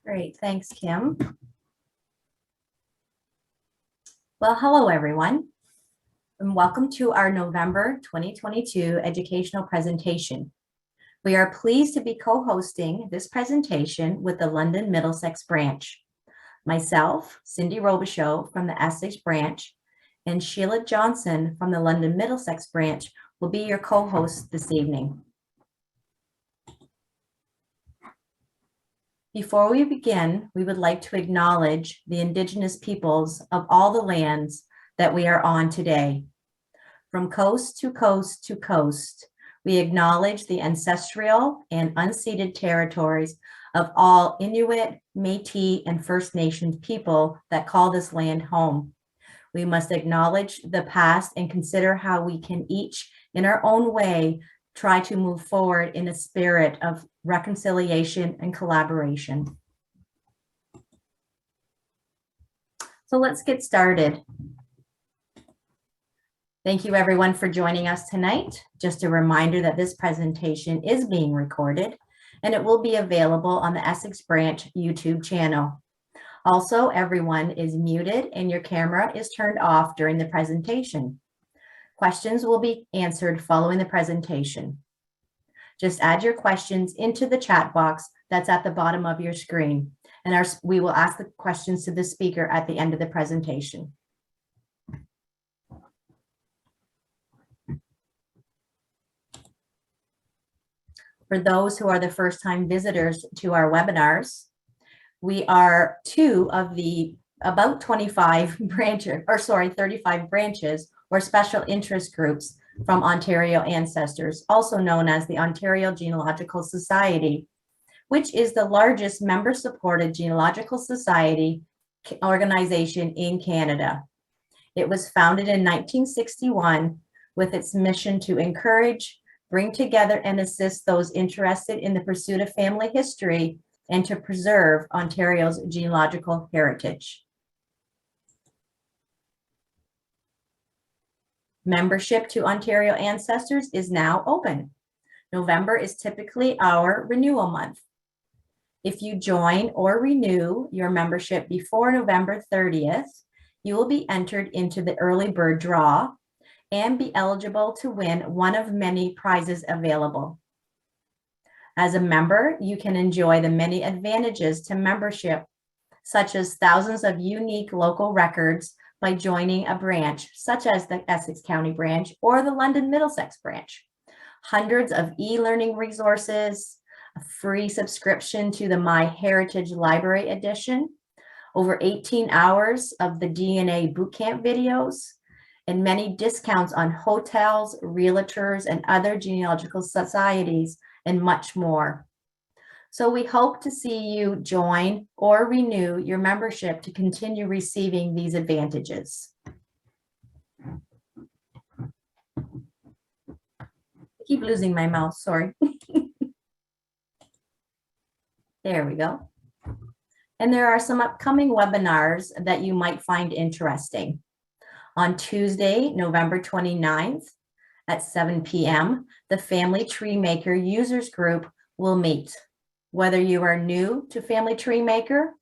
Great, thanks, Kim. Well, hello, everyone, and welcome to our November 2022 educational presentation. We are pleased to be co-hosting this presentation with the London Middlesex branch. Myself, Cindy Robichaud from the Essex branch, and Sheila Johnson from the London Middlesex branch will be your co-hosts this evening. Before we begin, we would like to acknowledge the Indigenous peoples of all the lands that we are on today. From coast to coast to coast, we acknowledge the ancestral and unceded territories of all Inuit, Métis, and First Nations people that call this land home. We must acknowledge the past and consider how we can each, in our own way, try to move forward in a spirit of reconciliation and collaboration. So let's get started. Thank you everyone for joining us tonight. Just a reminder that this presentation is being recorded and it will be available on the Essex branch YouTube channel. Also, everyone is muted and your camera is turned off during the presentation. Questions will be answered following the presentation. Just add your questions into the chat box that's at the bottom of your screen, and we will ask the questions to the speaker at the end of the presentation. For those who are the first-time visitors to our webinars, we are two of the about 25 branches, or sorry, 35 branches or special interest groups from Ontario Ancestors, also known as the Ontario Genealogical Society, which is the largest member-supported genealogical society organization in Canada. It was founded in 1961 with its mission to encourage, bring together, and assist those interested in the pursuit of family history and to preserve Ontario's genealogical heritage. Membership to Ontario Ancestors is now open. November is typically our renewal month. If you join or renew your membership before November 30th, you will be entered into the early bird draw and be eligible to win one of many prizes available. As a member, you can enjoy the many advantages to membership, such as thousands of unique local records by joining a branch such as the Essex County branch or the London Middlesex branch. Hundreds of e-learning resources, a free subscription to the My Heritage Library Edition, over 18 hours of the DNA Bootcamp videos, and many discounts on hotels, realtors, and other genealogical societies, and much more. So we hope to see you join or renew your membership to continue receiving these advantages. I keep losing my mouse, sorry. There we go. And there are some upcoming webinars that you might find interesting. On Tuesday, November 29th at 7 p.m., the Family Tree Maker Users Group will meet. Whether you are new to Family Tree Maker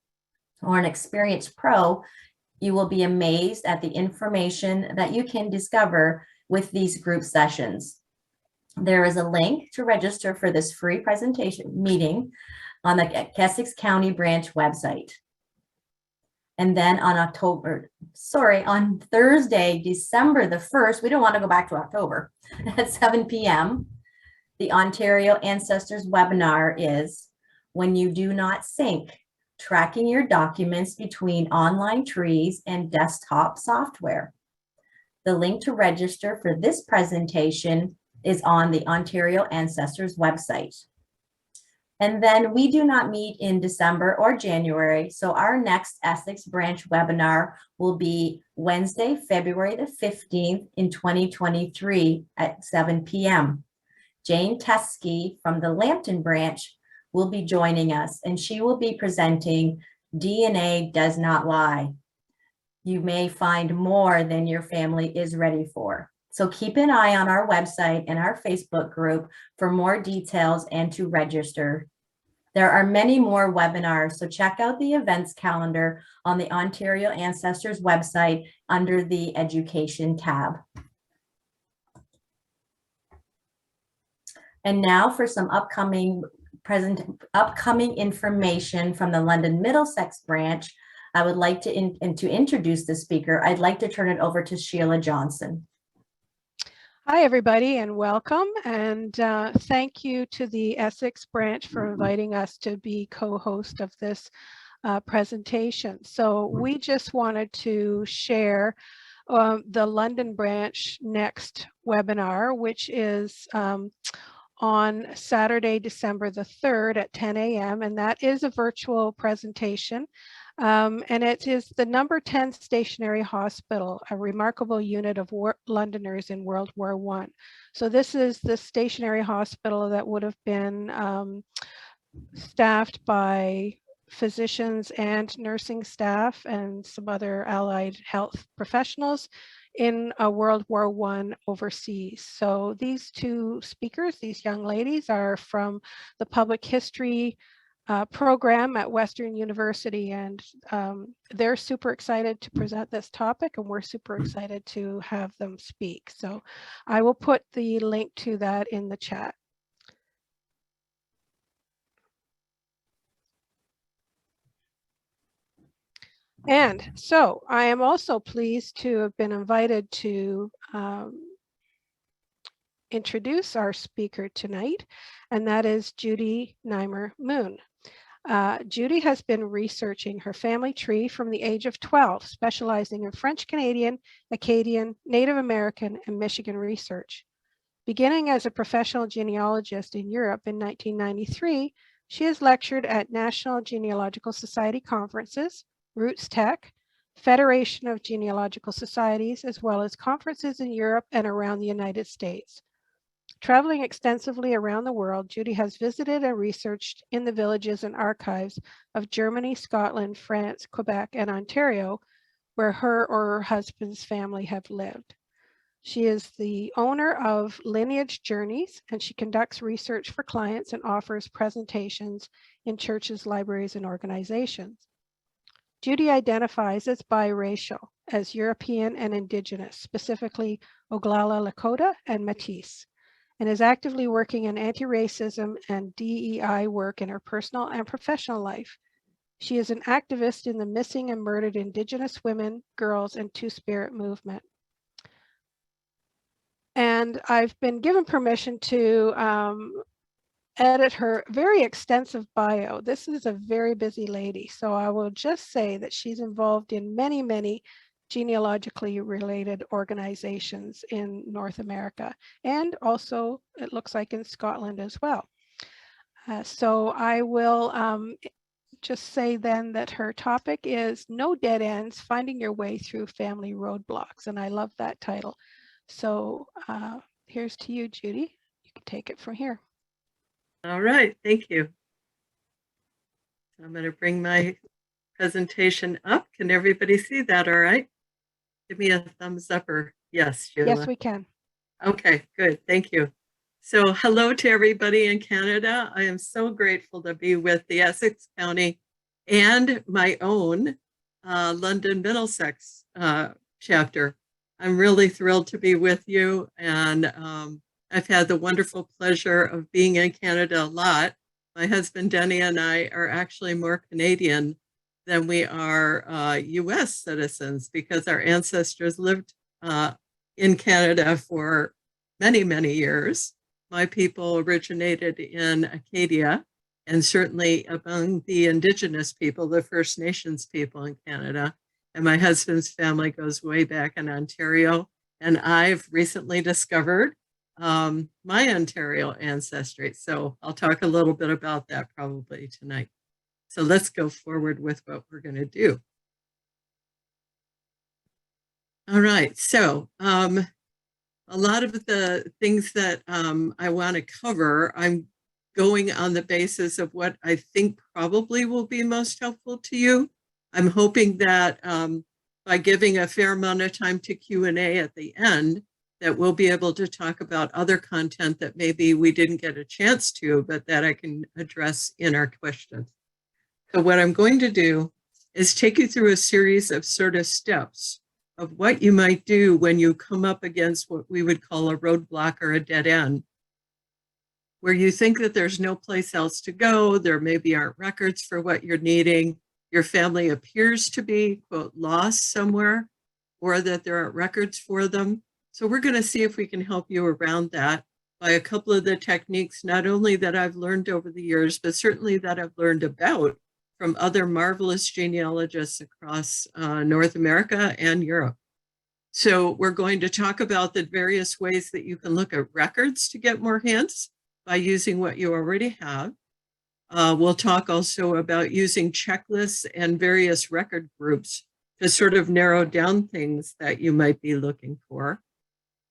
or an experienced pro, you will be amazed at the information that you can discover with these group sessions. There is a link to register for this free presentation meeting on the Essex County branch website. And then on Thursday, December the 1st, we don't want to go back to October, at 7 p.m., the Ontario Ancestors webinar is When You Do Not Sync, Tracking Your Documents Between Online Trees and Desktop Software. The link to register for this presentation is on the Ontario Ancestors website. And then we do not meet in December or January, so our next Essex branch webinar will be Wednesday, February the 15th in 2023 at 7 p.m. Jane Teskey from the Lambton branch will be joining us, and she will be presenting DNA Does Not Lie. You may find more than your family is ready for. So keep an eye on our website and our Facebook group for more details and to register. There are many more webinars, so check out the events calendar on the Ontario Ancestors website under the Education tab. And now for some upcoming information from the London Middlesex branch. I would like to introduce the speaker. I'd like to turn it over to Sheila Johnson. Hi, everybody, and welcome. And thank you to the Essex branch for inviting us to be co-host of this presentation. So we just wanted to share the London branch next webinar, which is on Saturday, December the 3rd at 10 a.m. And that is a virtual presentation. And it is the number 10 stationary hospital, a remarkable unit of Londoners in World War I. So this is the stationary hospital that would have been staffed by physicians and nursing staff and some other allied health professionals in World War I overseas. So these two speakers, these young ladies, are from the public history program at Western University, and they're super excited to present this topic, and we're super excited to have them speak. So I will put the link to that in the chat. And so I am also pleased to have been invited to introduce our speaker tonight, and that is Judy Neimer-Moon. Judy has been researching her family tree from the age of 12, specializing in French Canadian, Acadian, Native American, and Michigan research. Beginning as a professional genealogist in Europe in 1993, she has lectured at National Genealogical Society conferences, Roots Tech, Federation of Genealogical Societies, as well as conferences in Europe and around the United States. Traveling extensively around the world, Judy has visited and researched in the villages and archives of Germany, Scotland, France, Quebec, and Ontario, where her or her husband's family have lived. She is the owner of Lineage Journeys, and she conducts research for clients and offers presentations in churches, libraries, and organizations. Judy identifies as biracial, as European and Indigenous, specifically Oglala Lakota and Métis, and is actively working in anti-racism and DEI work in her personal and professional life. She is an activist in the missing and murdered Indigenous women, girls, and Two-Spirit movement. And I've been given permission to edit her very extensive bio. This is a very busy lady, so I will just say that she's involved in many, many genealogically related organizations in North America, and also it looks like in Scotland as well. So I will just say then that her topic is No Dead Ends, Finding Your Way Through Family Roadblocks, and I love that title. So here's to you, Judy. You can take it from here. All right, thank you. I'm going to bring my presentation up. Can everybody see that all right? Give me a thumbs up or yes, Sheila. Yes, we can. Okay, good, thank you. So hello to everybody in Canada. I am so grateful to be with the Essex County and my own London Middlesex chapter. I'm really thrilled to be with you, and I've had the wonderful pleasure of being in Canada a lot. My husband Denny and I are actually more Canadian than we are US citizens, because our ancestors lived in Canada for many, many years. My people originated in Acadia, and certainly among the Indigenous people, the First Nations people in Canada. And my husband's family goes way back in Ontario. And I've recently discovered my Ontario ancestry. So I'll talk a little bit about that probably tonight. So let's go forward with what we're going to do. All right, so a lot of the things that I want to cover, I'm going on the basis of what I think probably will be most helpful to you. I'm hoping that by giving a fair amount of time to Q&A at the end, that we'll be able to talk about other content that maybe we didn't get a chance to, but that I can address in our questions. So what I'm going to do is take you through a series of sort of steps of what you might do when you come up against what we would call a roadblock or a dead end, where you think that there's no place else to go, there maybe aren't records for what you're needing, your family appears to be, quote, lost somewhere, or that there aren't records for them. So we're going to see if we can help you around that by a couple of the techniques, not only that I've learned over the years, but certainly that I've learned about from other marvelous genealogists across North America and Europe. So we're going to talk about the various ways that you can look at records to get more hints by using what you already have. We'll talk also about using checklists and various record groups to sort of narrow down things that you might be looking for.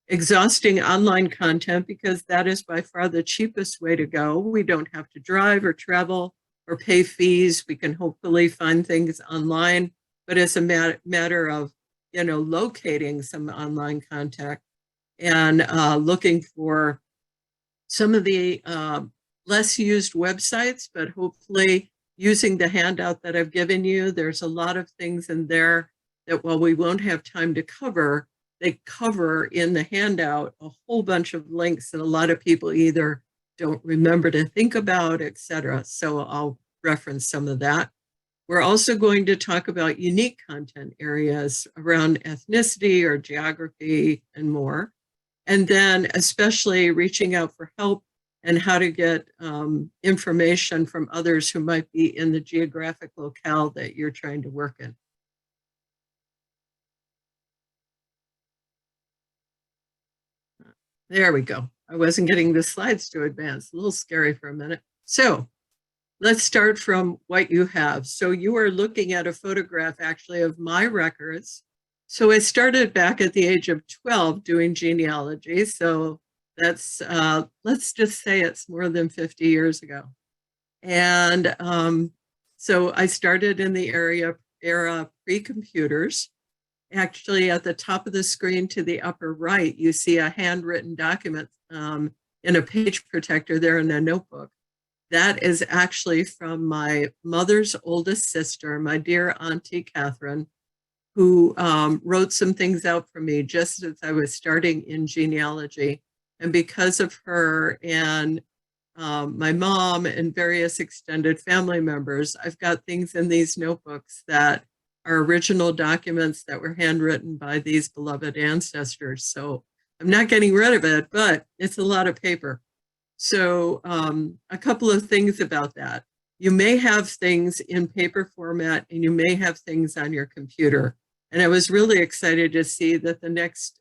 Exhausting online content, because that is by far the cheapest way to go. We don't have to drive or travel or pay fees. We can hopefully find things online, but it's a matter of, locating some online content and looking for some of the less used websites, but hopefully using the handout that I've given you. There's a lot of things in there that while we won't have time to cover, they cover in the handout a whole bunch of links that a lot of people either don't remember to think about, etc. So I'll reference some of that. We're also going to talk about unique content areas around ethnicity or geography and more. And then especially reaching out for help and how to get information from others who might be in the geographic locale that you're trying to work in. There we go. I wasn't getting the slides to advance. A little scary for a minute. So let's start from what you have. So you are looking at a photograph actually of my records. So I started back at the age of 12 doing genealogy. So that's, let's just say it's more than 50 years ago. And so I started in the era pre-computers. Actually, at the top of the screen to the upper right, you see a handwritten document in a page protector there in a notebook. That is actually from my mother's oldest sister, my dear Auntie Catherine, who wrote some things out for me just as I was starting in genealogy. And because of her and my mom and various extended family members, I've got things in these notebooks that are original documents that were handwritten by these beloved ancestors. So I'm not getting rid of it, but it's a lot of paper. So a couple of things about that. You may have things in paper format and you may have things on your computer. And I was really excited to see that the next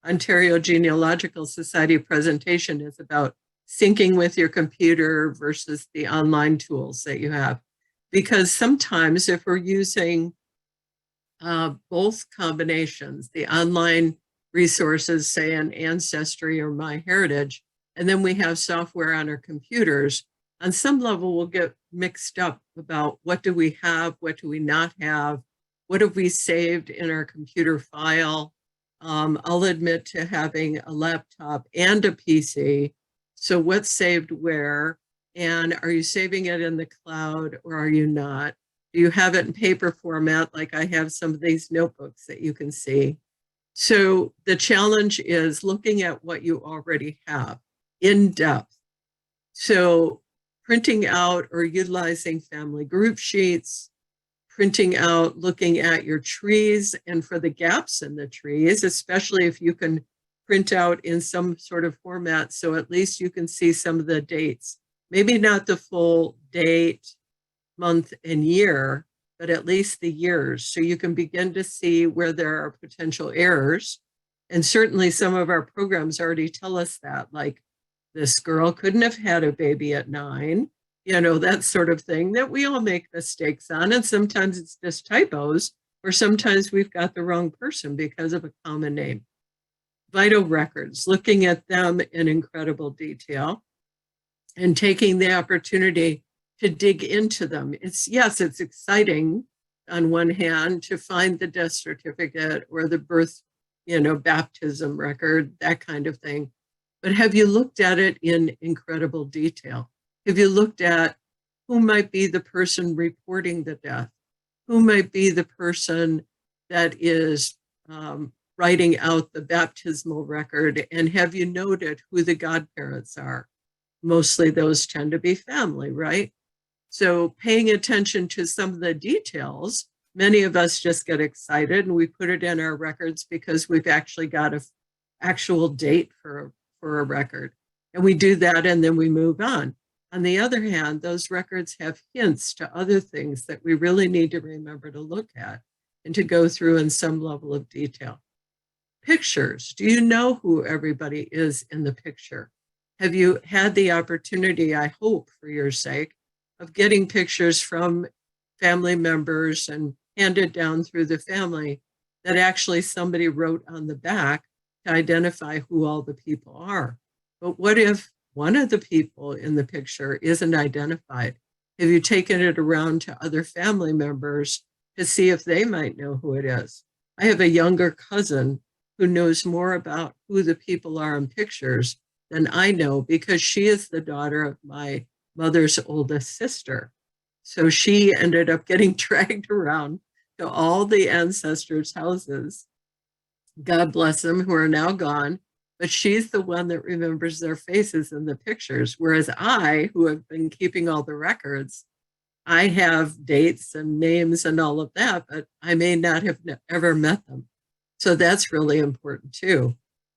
Ontario Genealogical Society presentation is about syncing with your computer versus the online tools that you have. Because sometimes if we're using both combinations, the online resources, say an Ancestry or MyHeritage, and then we have software on our computers, on some level we'll get mixed up about what do we have, what do we not have, what have we saved in our computer file. I'll admit to having a laptop and a PC. So what's saved where? And are you saving it in the cloud or are you not? Do you have it in paper format like I have some of these notebooks that you can see? So the challenge is looking at what you already have in depth. So printing out or utilizing family group sheets, printing out, looking at your trees and for the gaps in the trees, especially if you can print out in some sort of format so at least you can see some of the dates. Maybe not the full date, month, and year, but at least the years. So you can begin to see where there are potential errors. And certainly some of our programs already tell us that, like this girl couldn't have had a baby at 9, that sort of thing that we all make mistakes on. And sometimes it's just typos, or sometimes we've got the wrong person because of a common name. Vital records, looking at them in incredible detail and taking the opportunity to dig into them. It's exciting on one hand to find the death certificate or the birth, baptism record, that kind of thing. But have you looked at it in incredible detail? Have you looked at who might be the person reporting the death? Who might be the person that is writing out the baptismal record? And have you noted who the godparents are? Mostly those tend to be family, right? So paying attention to some of the details, many of us just get excited and we put it in our records because we've actually got an actual date for a record. And we do that and then we move on. On the other hand, those records have hints to other things that we really need to remember to look at and to go through in some level of detail. Pictures. Do you know who everybody is in the picture? Have you had the opportunity, I hope for your sake, of getting pictures from family members and handed down through the family that actually somebody wrote on the back to identify who all the people are? But what if one of the people in the picture isn't identified? Have you taken it around to other family members to see if they might know who it is? I have a younger cousin who knows more about who the people are in pictures than I know because she is the daughter of my mother's oldest sister. So she ended up getting dragged around to all the ancestors' houses, God bless them, who are now gone, but she's the one that remembers their faces in the pictures. Whereas I, who have been keeping all the records, I have dates and names and all of that, but I may not have ever met them. So that's really important too.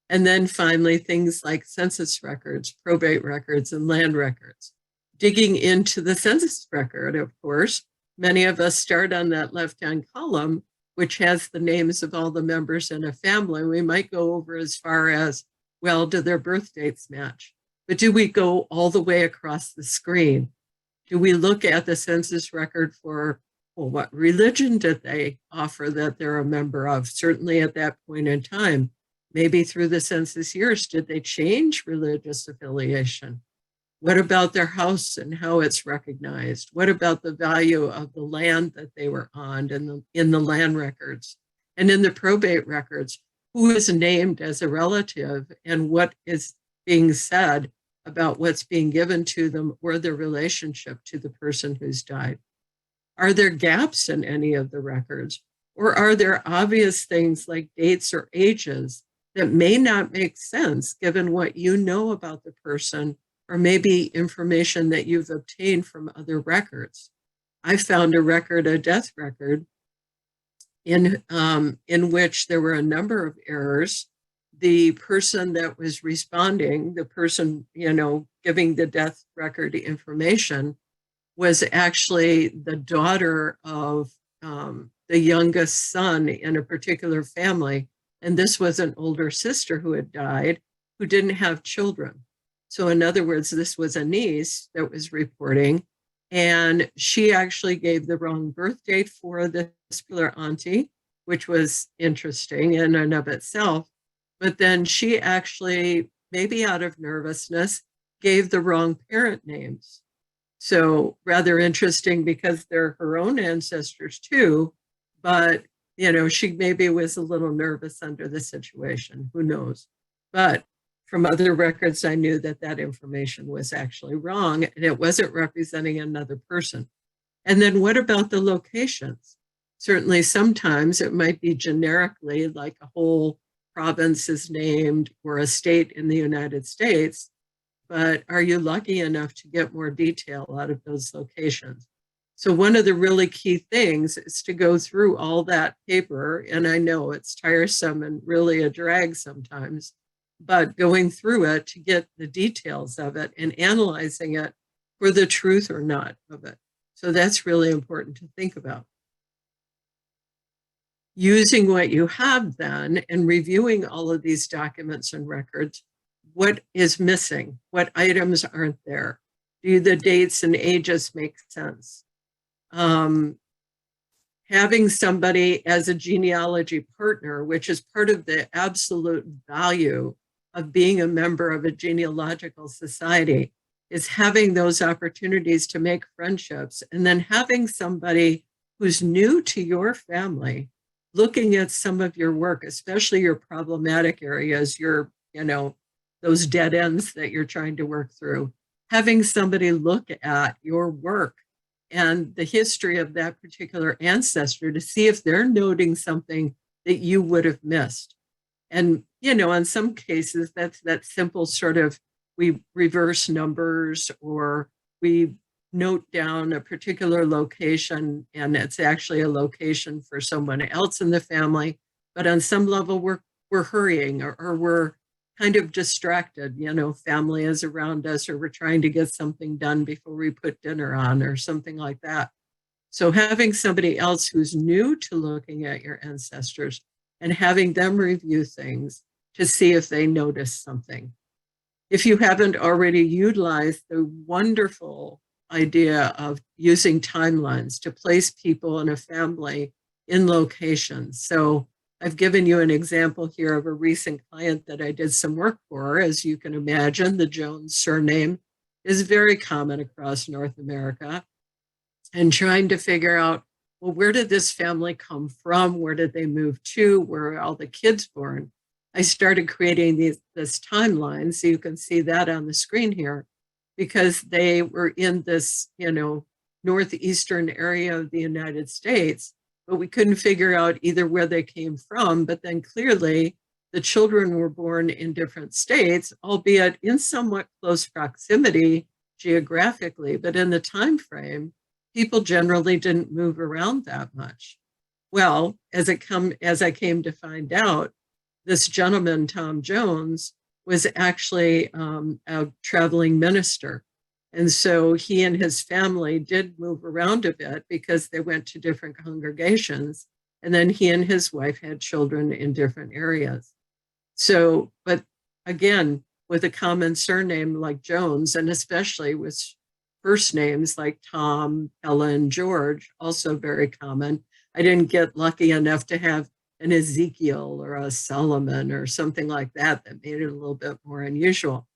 And then finally, things like census records, probate records, and land records. Digging into the census record, of course, many of us start on that left-hand column, which has the names of all the members in a family. We might go over as far as, well, do their birth dates match? But do we go all the way across the screen? Do we look at the census record for, well, what religion did they offer that they're a member of? Certainly at that point in time, maybe through the census years, did they change religious affiliation? What about their house and how it's recognized? What about the value of the land that they were on in the land records? And in the probate records, who is named as a relative and what is being said about what's being given to them or their relationship to the person who's died? Are there gaps in any of the records? Or are there obvious things like dates or ages that may not make sense given what you know about the person or maybe information that you've obtained from other records? I found a death record, in which there were a number of errors. The person that was responding, the person, giving the death record information, was actually the daughter of the youngest son in a particular family. And this was an older sister who had died, who didn't have children. So in other words, this was a niece that was reporting, and she actually gave the wrong birth date for this particular auntie, which was interesting in and of itself. But then she actually, maybe out of nervousness, gave the wrong parent names. So rather interesting because they're her own ancestors too, but she maybe was a little nervous under the situation, who knows? But from other records, I knew that information was actually wrong and it wasn't representing another person. And then what about the locations? Certainly sometimes it might be generically like a whole province is named or a state in the United States, but are you lucky enough to get more detail out of those locations? So one of the really key things is to go through all that paper, and I know it's tiresome and really a drag sometimes, but going through it to get the details of it and analyzing it for the truth or not of it. So that's really important to think about. Using what you have then and reviewing all of these documents and records, what is missing? What items aren't there? Do the dates and ages make sense? Having somebody as a genealogy partner, which is part of the absolute value of being a member of a genealogical society, is having those opportunities to make friendships, and then having somebody who's new to your family looking at some of your work, especially your problematic areas, those dead ends that you're trying to work through, having somebody look at your work and the history of that particular ancestor to see if they're noting something that you would have missed. And, in some cases, that's that simple sort of, we reverse numbers or we note down a particular location and it's actually a location for someone else in the family. But on some level, we're hurrying or we're kind of distracted, family is around us or we're trying to get something done before we put dinner on or something like that. So having somebody else who's new to looking at your ancestors and having them review things to see if they notice something. If you haven't already utilized the wonderful idea of using timelines to place people in a family in locations. So I've given you an example here of a recent client that I did some work for. As you can imagine, the Jones surname is very common across North America. And trying to figure out, well, where did this family come from? Where did they move to? Where are all the kids born? I started creating this timeline, so you can see that on the screen here, because they were in this, northeastern area of the United States, but we couldn't figure out either where they came from, but then clearly the children were born in different states, albeit in somewhat close proximity geographically, but in the time frame, people generally didn't move around that much. Well, as I came to find out, this gentleman, Tom Jones, was actually a traveling minister. And so he and his family did move around a bit because they went to different congregations. And then he and his wife had children in different areas. So, but again, with a common surname like Jones, and especially with first names like Tom, Ellen, George, also very common. I didn't get lucky enough to have an Ezekiel or a Solomon or something like that made it a little bit more unusual.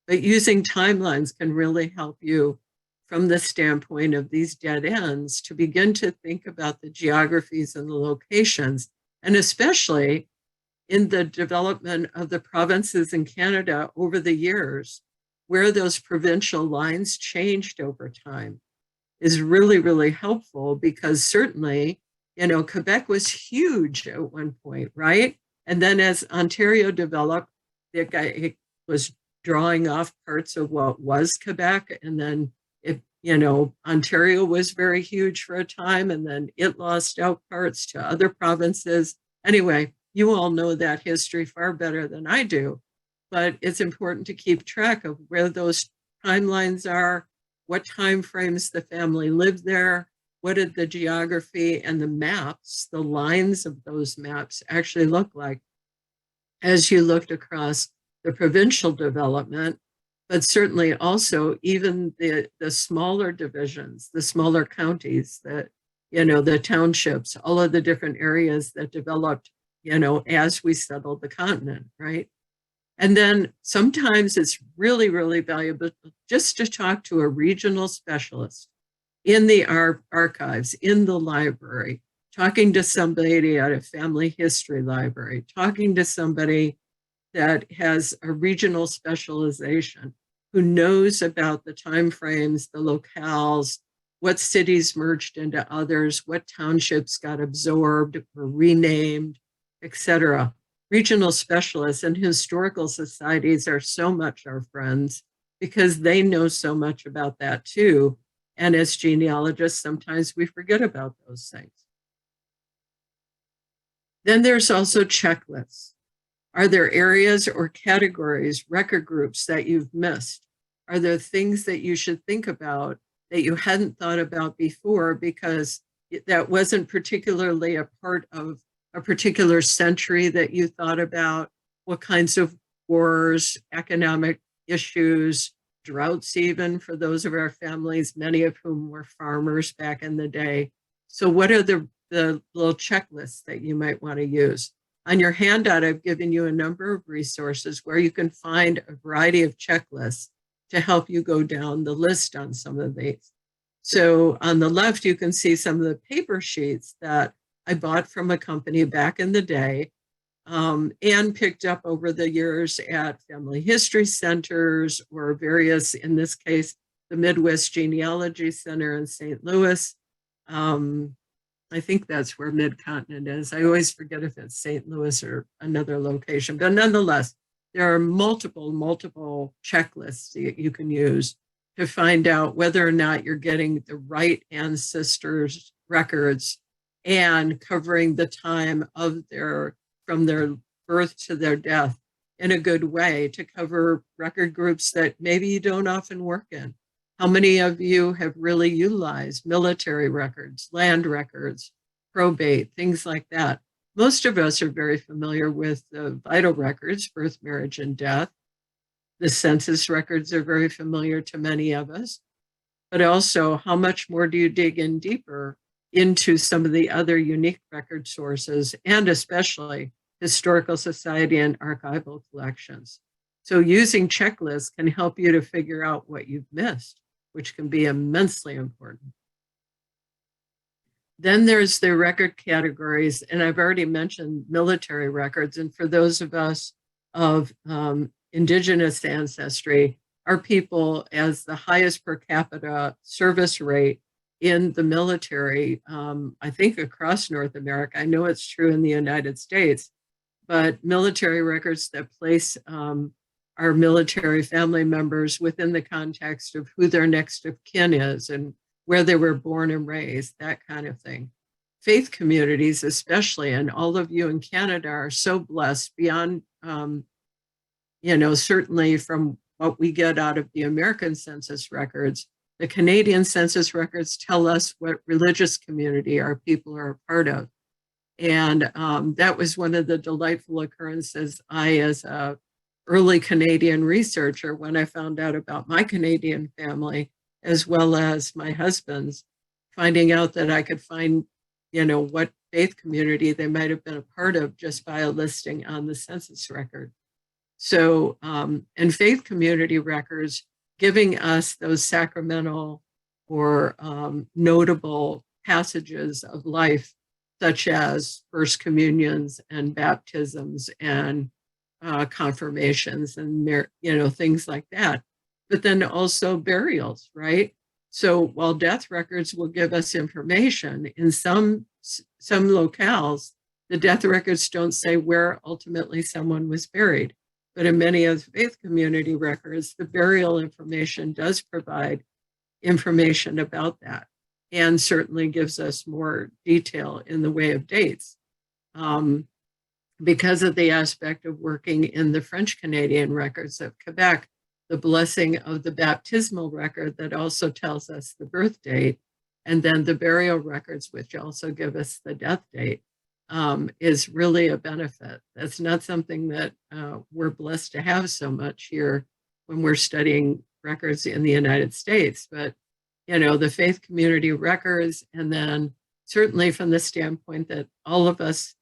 But using timelines can really help you from the standpoint of these dead ends to begin to think about the geographies and the locations, and especially in the development of the provinces in Canada over the years, where those provincial lines changed over time is really, really helpful because certainly, Quebec was huge at one point, right? And then as Ontario developed, it was drawing off parts of what was Quebec. And then Ontario was very huge for a time and then it lost out parts to other provinces. Anyway, you all know that history far better than I do. But it's important to keep track of where those timelines are, what time frames the family lived there, what did the geography and the maps, the lines of those maps actually look like as you looked across the provincial development, but certainly also even the smaller divisions, the smaller counties, the townships, all of the different areas that developed, as we settled the continent, right? And then sometimes it's really, really valuable just to talk to a regional specialist in the archives, in the library, talking to somebody at a family history library, talking to somebody that has a regional specialization who knows about the timeframes, the locales, what cities merged into others, what townships got absorbed or renamed, etc. Regional specialists and historical societies are so much our friends because they know so much about that too. And as genealogists, sometimes we forget about those things. Then there's also checklists. Are there areas or categories, record groups that you've missed? Are there things that you should think about that you hadn't thought about before because that wasn't particularly a part of a particular century that you thought about? What kinds of wars, economic issues, droughts even for those of our families, many of whom were farmers back in the day. So what are the little checklists that you might want to use? On your handout, I've given you a number of resources where you can find a variety of checklists to help you go down the list on some of these. So on the left, you can see some of the paper sheets that I bought from a company back in the day, and picked up over the years at family history centers or various, in this case, the Midwest Genealogy Center in St. Louis. I think that's where Mid-Continent is. I always forget if it's St. Louis or another location, but nonetheless, there are multiple checklists that you can use to find out whether or not you're getting the right ancestors' records and covering the time of from their birth to their death in a good way, to cover record groups that maybe you don't often work in. How many of you have really utilized military records, land records, probate, things like that? Most of us are very familiar with the vital records, birth, marriage, and death. The census records are very familiar to many of us. But also, how much more do you dig in deeper into some of the other unique record sources, and especially historical society and archival collections? So using checklists can help you to figure out what you've missed, which can be immensely important. Then there's the record categories, and I've already mentioned military records. And for those of us of indigenous ancestry, our people as the highest per capita service rate in the military, I think across North America. I know it's true in the United States, but military records that place our military family members within the context of who their next of kin is and where they were born and raised, that kind of thing. Faith communities especially, and all of you in Canada are so blessed beyond, certainly from what we get out of the American census records. The Canadian census records tell us what religious community our people are a part of. And that was one of the delightful occurrences as a early Canadian researcher, when I found out about my Canadian family, as well as my husband's, finding out that I could find, what faith community they might have been a part of just by a listing on the census record. So, and faith community records giving us those sacramental or notable passages of life, such as first communions and baptisms and confirmations and things like that. But then also burials, right? So while death records will give us information, in some locales, the death records don't say where ultimately someone was buried. But in many of the faith community records, the burial information does provide information about that, and certainly gives us more detail in the way of dates. Because of the aspect of working in the French Canadian records of Quebec, the blessing of the baptismal record that also tells us the birth date, and then the burial records, which also give us the death date, is really a benefit. That's not something that we're blessed to have so much here when we're studying records in the United States. But, the faith community records, and then certainly from the standpoint that all of us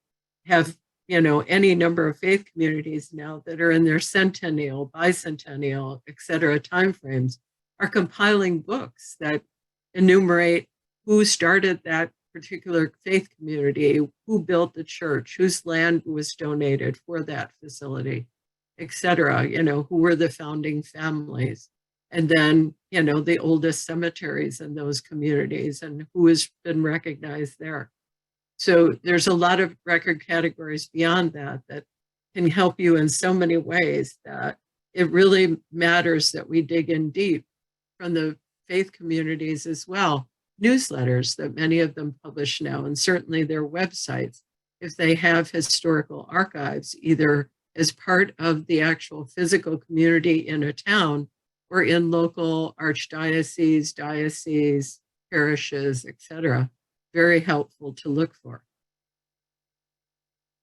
have, any number of faith communities now that are in their centennial, bicentennial, et cetera, timeframes, are compiling books that enumerate who started that particular faith community, who built the church, whose land was donated for that facility, et cetera, who were the founding families. And then, the oldest cemeteries in those communities and who has been recognized there. So there's a lot of record categories beyond that that can help you in so many ways that it really matters that we dig in deep from the faith communities as well. Newsletters that many of them publish now, and certainly their websites, if they have historical archives, either as part of the actual physical community in a town or in local archdioceses, dioceses, parishes, etc. Very helpful to look for.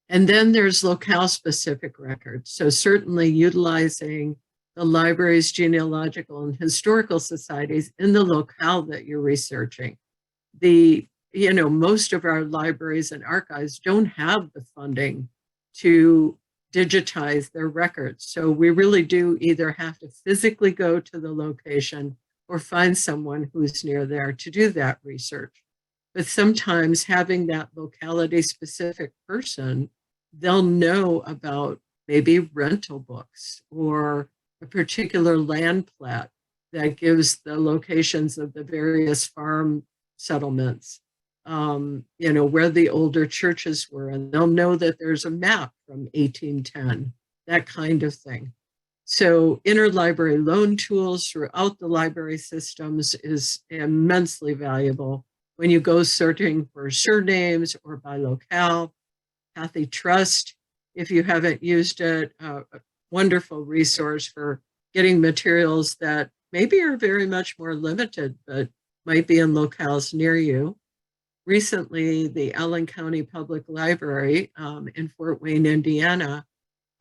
And then there's locale-specific records. So certainly utilizing the libraries, genealogical, and historical societies in the locale that you're researching. Most of our libraries and archives don't have the funding to digitize their records. So we really do either have to physically go to the location or find someone who's near there to do that research. But sometimes having that locality specific person, they'll know about maybe rental books or a particular land plat that gives the locations of the various farm settlements, where the older churches were, and they'll know that there's a map from 1810, that kind of thing. So interlibrary loan tools throughout the library systems is immensely valuable when you go searching for surnames or by locale. Kathy Trust, if you haven't used it, a wonderful resource for getting materials that maybe are very much more limited, but might be in locales near you. Recently, the Allen County Public Library in Fort Wayne, Indiana,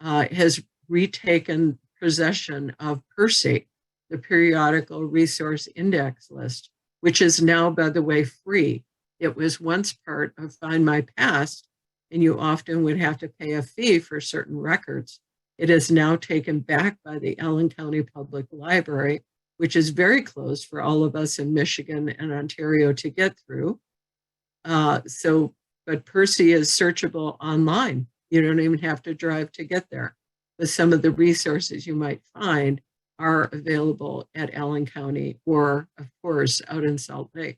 has retaken possession of Percy, the Periodical Resource Index List, which is now, by the way, free. It was once part of Find My Past, and you often would have to pay a fee for certain records. It is now taken back by the Allen County Public Library, which is very close for all of us in Michigan and Ontario to get through. But Percy is searchable online. You don't even have to drive to get there. But some of the resources you might find are available at Allen County or, of course, out in Salt Lake.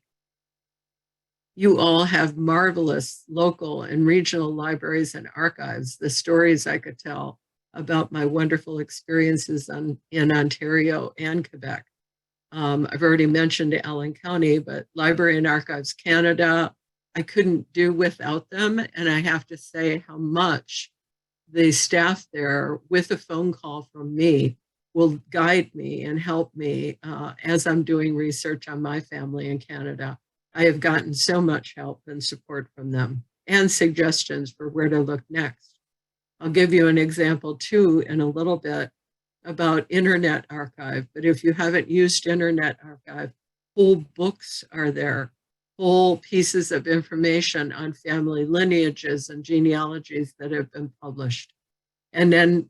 You all have marvelous local and regional libraries and archives. The stories I could tell about my wonderful experiences in Ontario and Quebec. I've already mentioned Allen County, but Library and Archives Canada, I couldn't do without them. And I have to say how much the staff there, with a phone call from me, will guide me and help me as I'm doing research on my family in Canada. I have gotten so much help and support from them and suggestions for where to look next. I'll give you an example too in a little bit about Internet Archive, but if you haven't used Internet Archive, whole books are there, whole pieces of information on family lineages and genealogies that have been published. And then,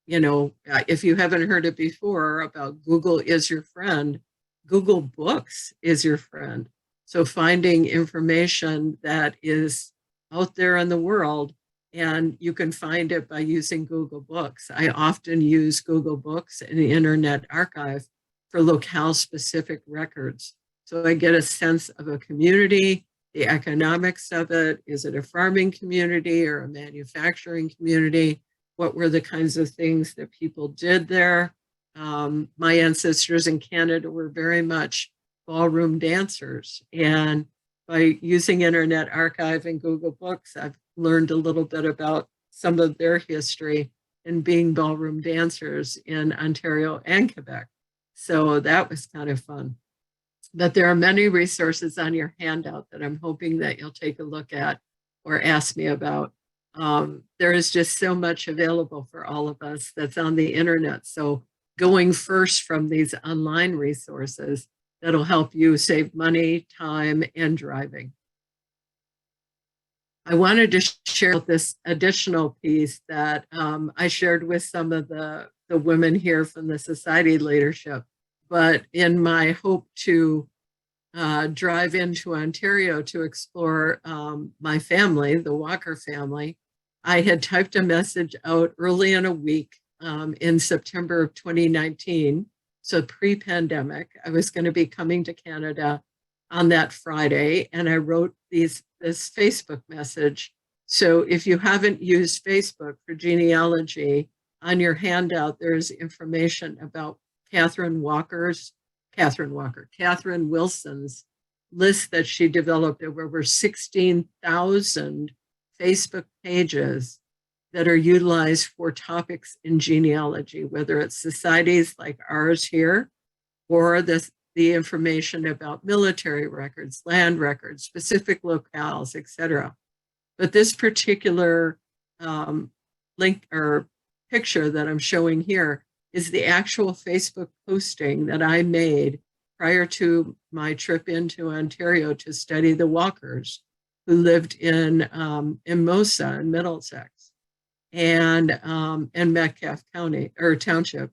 if you haven't heard it before about Google is your friend, Google Books is your friend. So finding information that is out there in the world, and you can find it by using Google Books. I often use Google Books and the Internet Archive for locale-specific records. So I get a sense of a community, the economics of it. Is it a farming community or a manufacturing community? What were the kinds of things that people did there? My ancestors in Canada were very much ballroom dancers. And by using Internet Archive and Google Books, I've learned a little bit about some of their history in being ballroom dancers in Ontario and Quebec. So that was kind of fun. But there are many resources on your handout that I'm hoping that you'll take a look at or ask me about. There is just so much available for all of us that's on the internet. So going first from these online resources, that'll help you save money, time, and driving. I wanted to share this additional piece that I shared with some of the women here from the society leadership. But in my hope to drive into Ontario to explore my family, the Walker family, I had typed a message out early in a week in September of 2019. So pre-pandemic, I was going to be coming to Canada on that Friday, and I wrote this Facebook message. So if you haven't used Facebook for genealogy, on your handout, there's information about Catherine Wilson's list that she developed of over 16,000 Facebook pages that are utilized for topics in genealogy, whether it's societies like ours here, or the information about military records, land records, specific locales, etc. But this particular link or picture that I'm showing here is the actual Facebook posting that I made prior to my trip into Ontario to study the Walkers, who lived in Mosa in Middlesex and Metcalfe County or Township.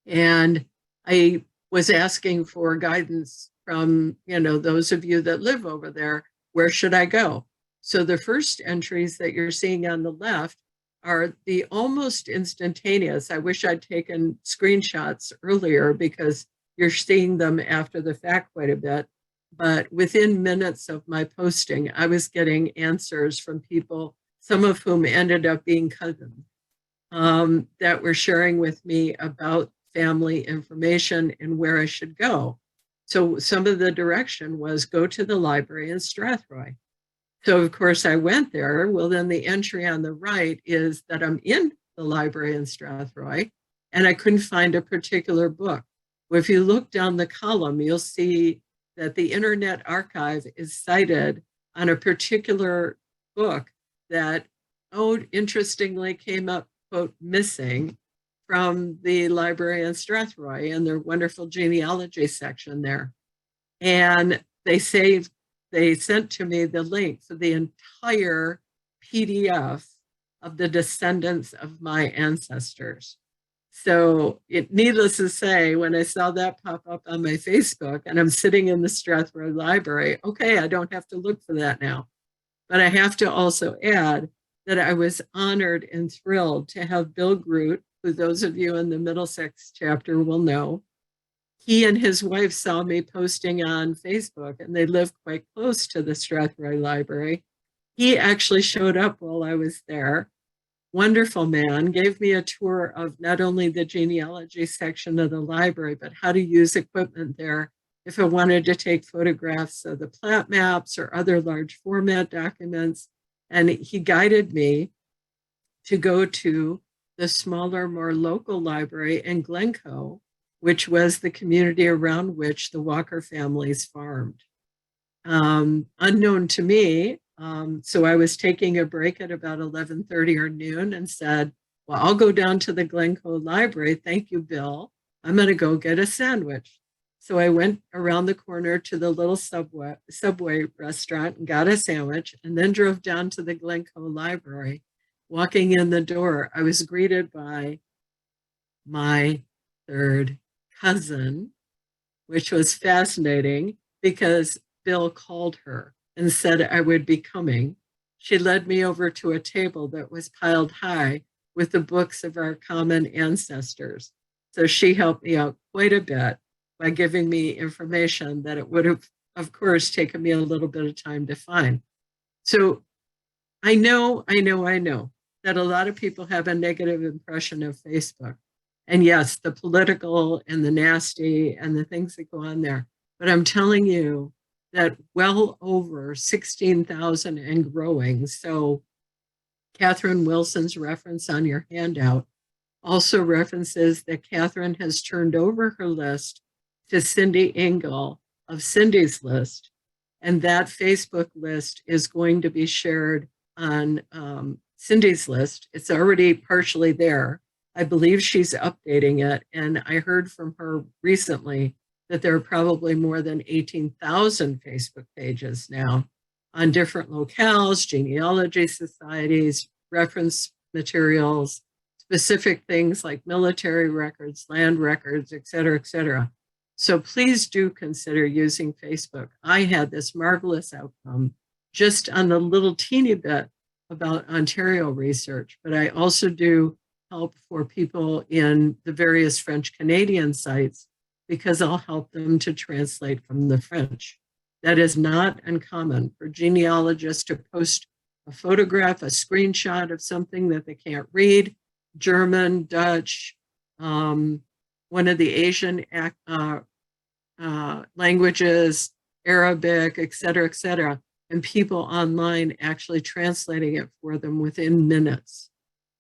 And I was asking for guidance from, those of you that live over there, where should I go? So the first entries that you're seeing on the left are the almost instantaneous. I wish I'd taken screenshots earlier because you're seeing them after the fact quite a bit. But within minutes of my posting, I was getting answers from people, some of whom ended up being cousins, that were sharing with me about family information and where I should go. So some of the direction was go to the library in Strathroy. So of course I went there. Well, then the entry on the right is that I'm in the library in Strathroy and I couldn't find a particular book. Well, if you look down the column, you'll see that the Internet Archive is cited on a particular book that, interestingly came up, quote, missing from the library in Strathroy in their wonderful genealogy section there. And they sent to me the link for the entire PDF of the descendants of my ancestors. So needless to say, when I saw that pop up on my Facebook and I'm sitting in the Strathroy Library, okay, I don't have to look for that now. But I have to also add that I was honored and thrilled to have Bill Groot, who those of you in the Middlesex chapter will know. He and his wife saw me posting on Facebook and they live quite close to the Strathroy Library. He actually showed up while I was there. Wonderful man, gave me a tour of not only the genealogy section of the library, but how to use equipment there if I wanted to take photographs of the plat maps or other large format documents. And he guided me to go to the smaller, more local library in Glencoe, which was the community around which the Walker families farmed. Unknown to me, so I was taking a break at about 11:30 or noon and said, well, I'll go down to the Glencoe Library. Thank you, Bill. I'm going to go get a sandwich. So I went around the corner to the little Subway restaurant and got a sandwich and then drove down to the Glencoe Library. Walking in the door, I was greeted by my third cousin, which was fascinating because Bill called her and said I would be coming. She led me over to a table that was piled high with the books of our common ancestors. So she helped me out quite a bit by giving me information that it would have, of course, taken me a little bit of time to find. So I know that a lot of people have a negative impression of Facebook. And yes, the political and the nasty and the things that go on there. But I'm telling you that well over 16,000 and growing. So Catherine Wilson's reference on your handout also references that Catherine has turned over her list to Cindy Engel of Cindy's List. And that Facebook list is going to be shared on Cindy's List. It's already partially there. I believe she's updating it. And I heard from her recently that there are probably more than 18,000 Facebook pages now on different locales, genealogy societies, reference materials, specific things like military records, land records, et cetera, et cetera. So please do consider using Facebook. I had this marvelous outcome just on the little teeny bit about Ontario research, but I also do help for people in the various French Canadian sites because I'll help them to translate from the French. That is not uncommon for genealogists to post a photograph, a screenshot of something that they can't read, German, Dutch, one of the Asian languages, Arabic, et cetera, and people online actually translating it for them within minutes.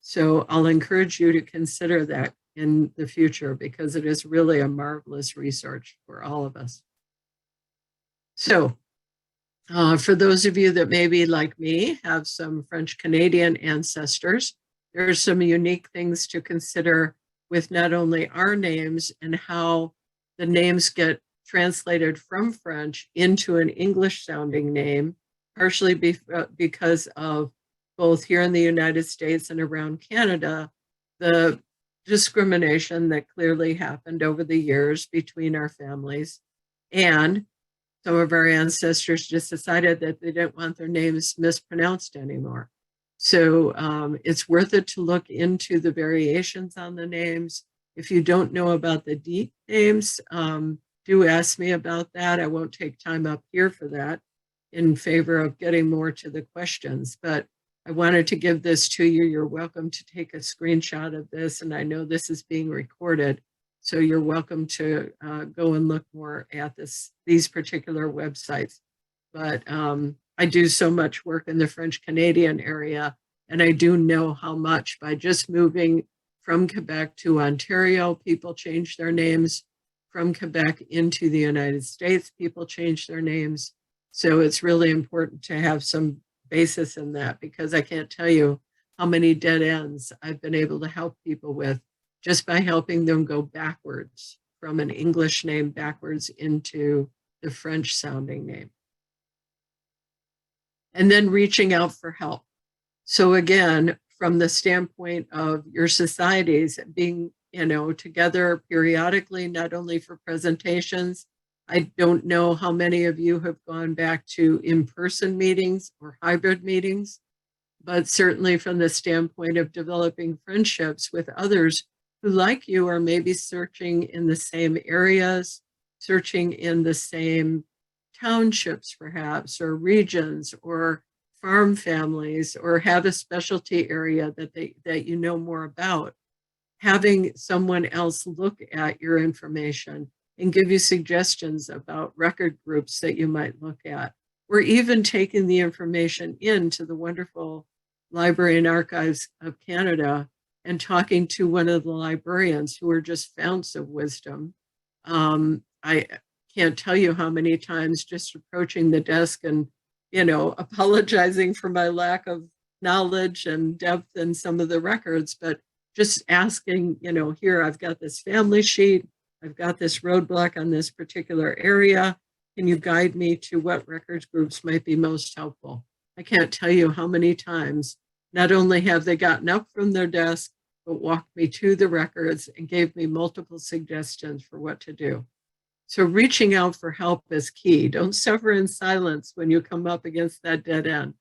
So I'll encourage you to consider that in the future because it is really a marvelous resource for all of us. So for those of you that maybe like me have some French Canadian ancestors, there are some unique things to consider with not only our names and how the names get translated from French into an English sounding name, partially because of both here in the United States and around Canada, the discrimination that clearly happened over the years between our families, and some of our ancestors just decided that they didn't want their names mispronounced anymore. So it's worth it to look into the variations on the names. If you don't know about the deep names, do ask me about that. I won't take time up here for that in favor of getting more to the questions, but I wanted to give this to you. You're welcome to take a screenshot of this, and I know this is being recorded, so you're welcome to go and look more at these particular websites. But I do so much work in the French Canadian area, and I do know how much by just moving from Quebec to Ontario, people change their names. From Quebec into the United States, people change their names. So it's really important to have some basis in that, because I can't tell you how many dead ends I've been able to help people with just by helping them go backwards from an English name backwards into the French sounding name. And then reaching out for help. So again, from the standpoint of your societies being, together periodically, not only for presentations. I don't know how many of you have gone back to in-person meetings or hybrid meetings, but certainly from the standpoint of developing friendships with others who, like you, are maybe searching in the same areas, searching in the same townships perhaps, or regions, or farm families, or have a specialty area that you know more about. Having someone else look at your information and give you suggestions about record groups that you might look at, or even taking the information into the wonderful Library and Archives of Canada and talking to one of the librarians who are just founts of wisdom. I can't tell you how many times just approaching the desk and, apologizing for my lack of knowledge and depth in some of the records, but just asking, here, I've got this family sheet, I've got this roadblock on this particular area. Can you guide me to what records groups might be most helpful? I can't tell you how many times not only have they gotten up from their desk, but walked me to the records and gave me multiple suggestions for what to do. So reaching out for help is key. Don't suffer in silence when you come up against that dead end,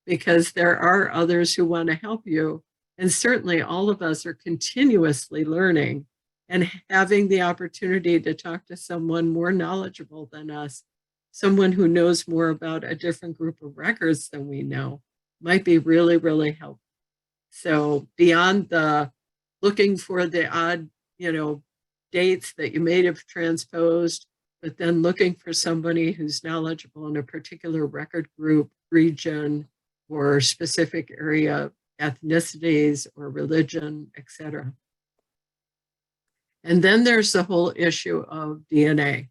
because there are others who want to help you. And certainly all of us are continuously learning, and having the opportunity to talk to someone more knowledgeable than us, someone who knows more about a different group of records than we know, might be really, really helpful. So beyond the looking for the odd, dates that you may have transposed, but then looking for somebody who's knowledgeable in a particular record group, region, or specific area, ethnicities or religion, etc. And then there's the whole issue of DNA.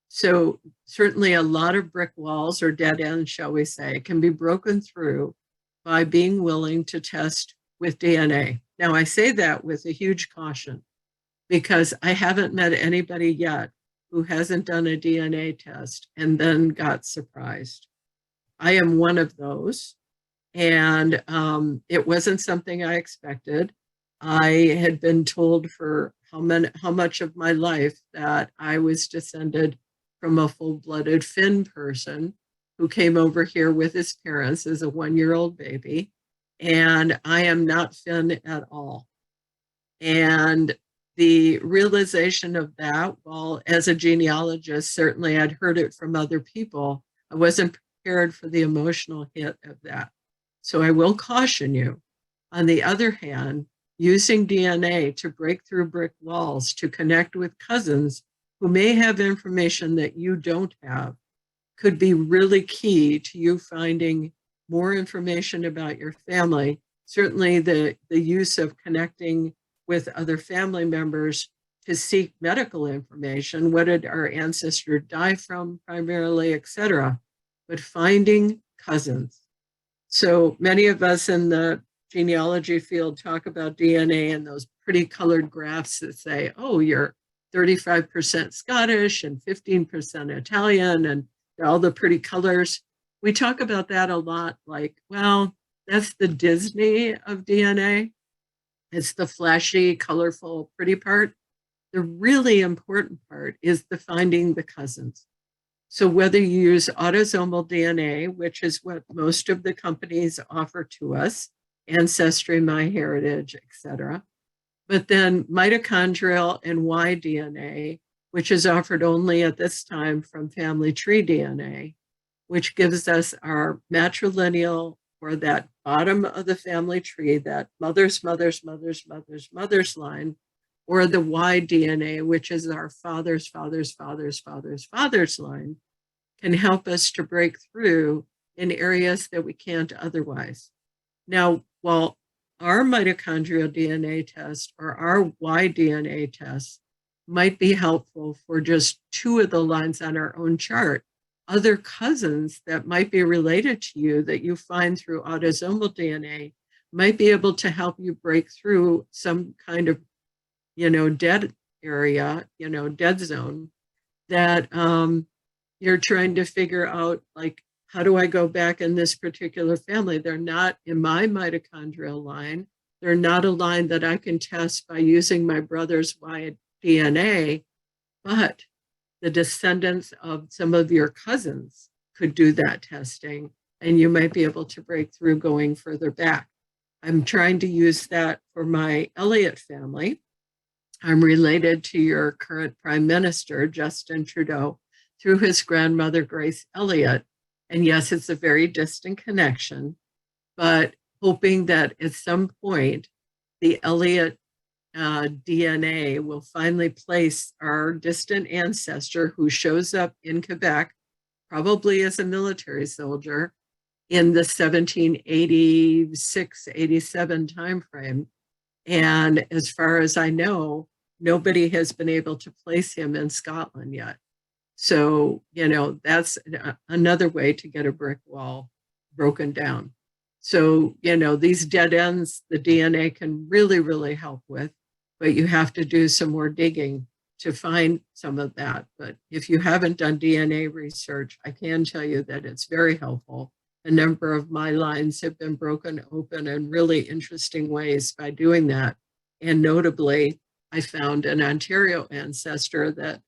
So certainly a lot of brick walls, or dead ends, shall we say, can be broken through by being willing to test with DNA. Now, I say that with a huge caution, because I haven't met anybody yet who hasn't done a DNA test and then got surprised. I am one of those, and it wasn't something I expected. I had been told for how much of my life that I was descended from a full-blooded Finn person who came over here with his parents as a one-year-old baby, and I am not Finn at all. And the realization of that, well, as a genealogist, certainly I'd heard it from other people. I wasn't prepared for the emotional hit of that. So I will caution you. On the other hand, using DNA to break through brick walls to connect with cousins who may have information that you don't have could be really key to you finding more information about your family. Certainly the use of connecting with other family members to seek medical information. What did our ancestor die from primarily, etc. But finding cousins. So many of us in the genealogy field talk about DNA and those pretty colored graphs that say, oh, you're 35% Scottish and 15% Italian and all the pretty colors. We talk about that a lot, like, well, that's the Disney of DNA. It's the flashy, colorful, pretty part. The really important part is the finding the cousins. So whether you use autosomal DNA, which is what most of the companies offer to us, Ancestry, MyHeritage, etc., but then mitochondrial and Y-DNA, which is offered only at this time from family tree DNA, which gives us our matrilineal, or that bottom of the family tree, that mother's line, or the Y-DNA, which is our father's line, can help us to break through in areas that we can't otherwise. Now, while our mitochondrial DNA test or our Y-DNA test might be helpful for just 2 of the lines on our own chart, other cousins that might be related to you that you find through autosomal DNA might be able to help you break through some kind of, dead area, dead zone that you're trying to figure out, like, how do I go back in this particular family? They're not in my mitochondrial line. They're not a line that I can test by using my brother's Y-DNA, but the descendants of some of your cousins could do that testing, and you might be able to break through going further back. I'm trying to use that for my Elliott family. I'm related to your current Prime Minister, Justin Trudeau, through his grandmother, Grace Elliott. And yes, it's a very distant connection, but hoping that at some point, the Elliott DNA will finally place our distant ancestor who shows up in Quebec, probably as a military soldier, in the 1786-87 timeframe. And as far as I know, nobody has been able to place him in Scotland yet. So, that's another way to get a brick wall broken down. So, these dead ends, the DNA can really, really help with, but you have to do some more digging to find some of that. But if you haven't done DNA research, I can tell you that it's very helpful. A number of my lines have been broken open in really interesting ways by doing that. And notably, I found an Ontario ancestor that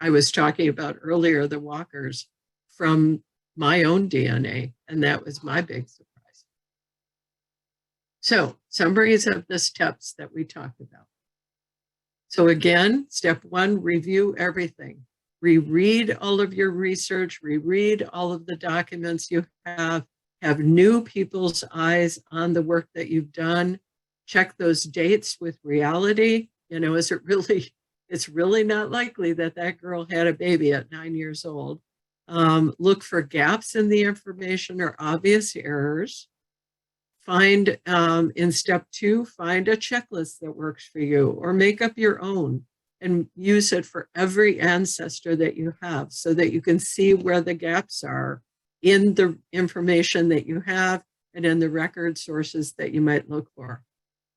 I was talking about earlier, the Walkers, from my own DNA, and that was my big surprise. So, summaries of the steps that we talked about. So again, step 1, review everything. Reread all of your research, reread all of the documents you have new people's eyes on the work that you've done, check those dates with reality. It's really not likely that that girl had a baby at 9 years old. Look for gaps in the information or obvious errors. Find, in step 2, find a checklist that works for you, or make up your own and use it for every ancestor that you have so that you can see where the gaps are in the information that you have and in the record sources that you might look for.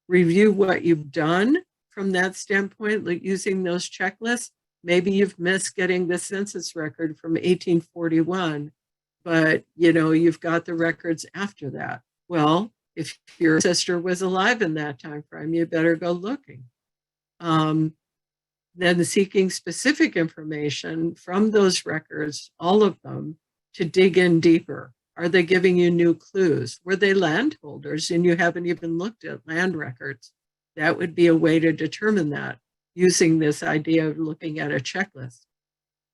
Review what you've done from that standpoint, like using those checklists. Maybe you've missed getting the census record from 1841, but you've got the records after that. Well, if your sister was alive in that time frame, you better go looking. Then seeking specific information from those records, all of them, to dig in deeper. Are they giving you new clues? Were they landholders and you haven't even looked at land records? That would be a way to determine that, using this idea of looking at a checklist.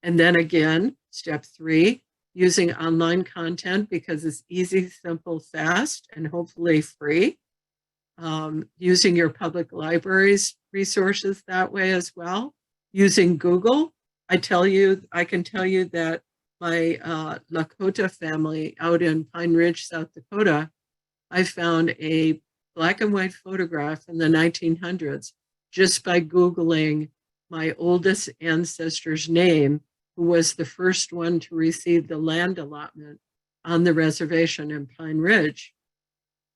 And then again, step 3, using online content because it's easy, simple, fast, and hopefully free. Using your public libraries resources that way as well. Using Google. I can tell you that my Lakota family out in Pine Ridge, South Dakota, I found a black and white photograph in the 1900s just by Googling my oldest ancestor's name, who was the first one to receive the land allotment on the reservation in Pine Ridge.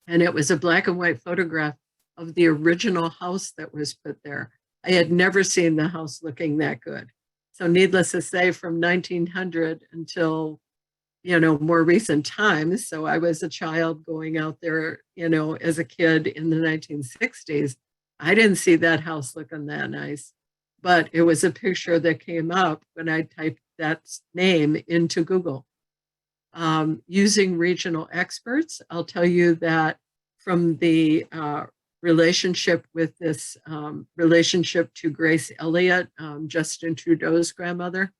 And it was a black and white photograph of the original house that was put there. I had never seen the house looking that good. So needless to say, from 1900 until, more recent times, so I was a child going out there, as a kid in the 1960s, I didn't see that house looking that nice. But it was a picture that came up when I typed that name into Google. Using regional experts, I'll tell you that from the relationship with this relationship to Grace Elliott, Justin Trudeau's grandmother,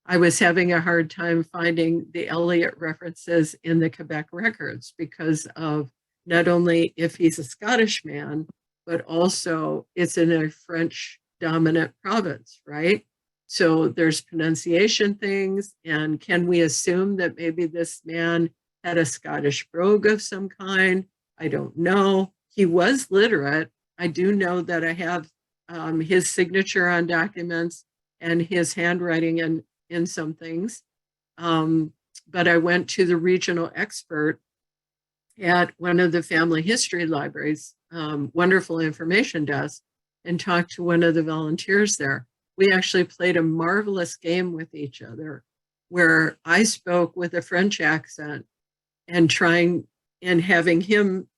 I was having a hard time finding the Elliott references in the Quebec records because of not only if he's a Scottish man, but also it's in a French dominant province, right? So there's pronunciation things, and can we assume that maybe this man had a Scottish brogue of some kind? I don't know. He was literate. I do know that I have his signature on documents and his handwriting in some things. But I went to the regional expert at one of the family history libraries, wonderful information desk, and talked to one of the volunteers there. We actually played a marvelous game with each other where I spoke with a French accent and having him,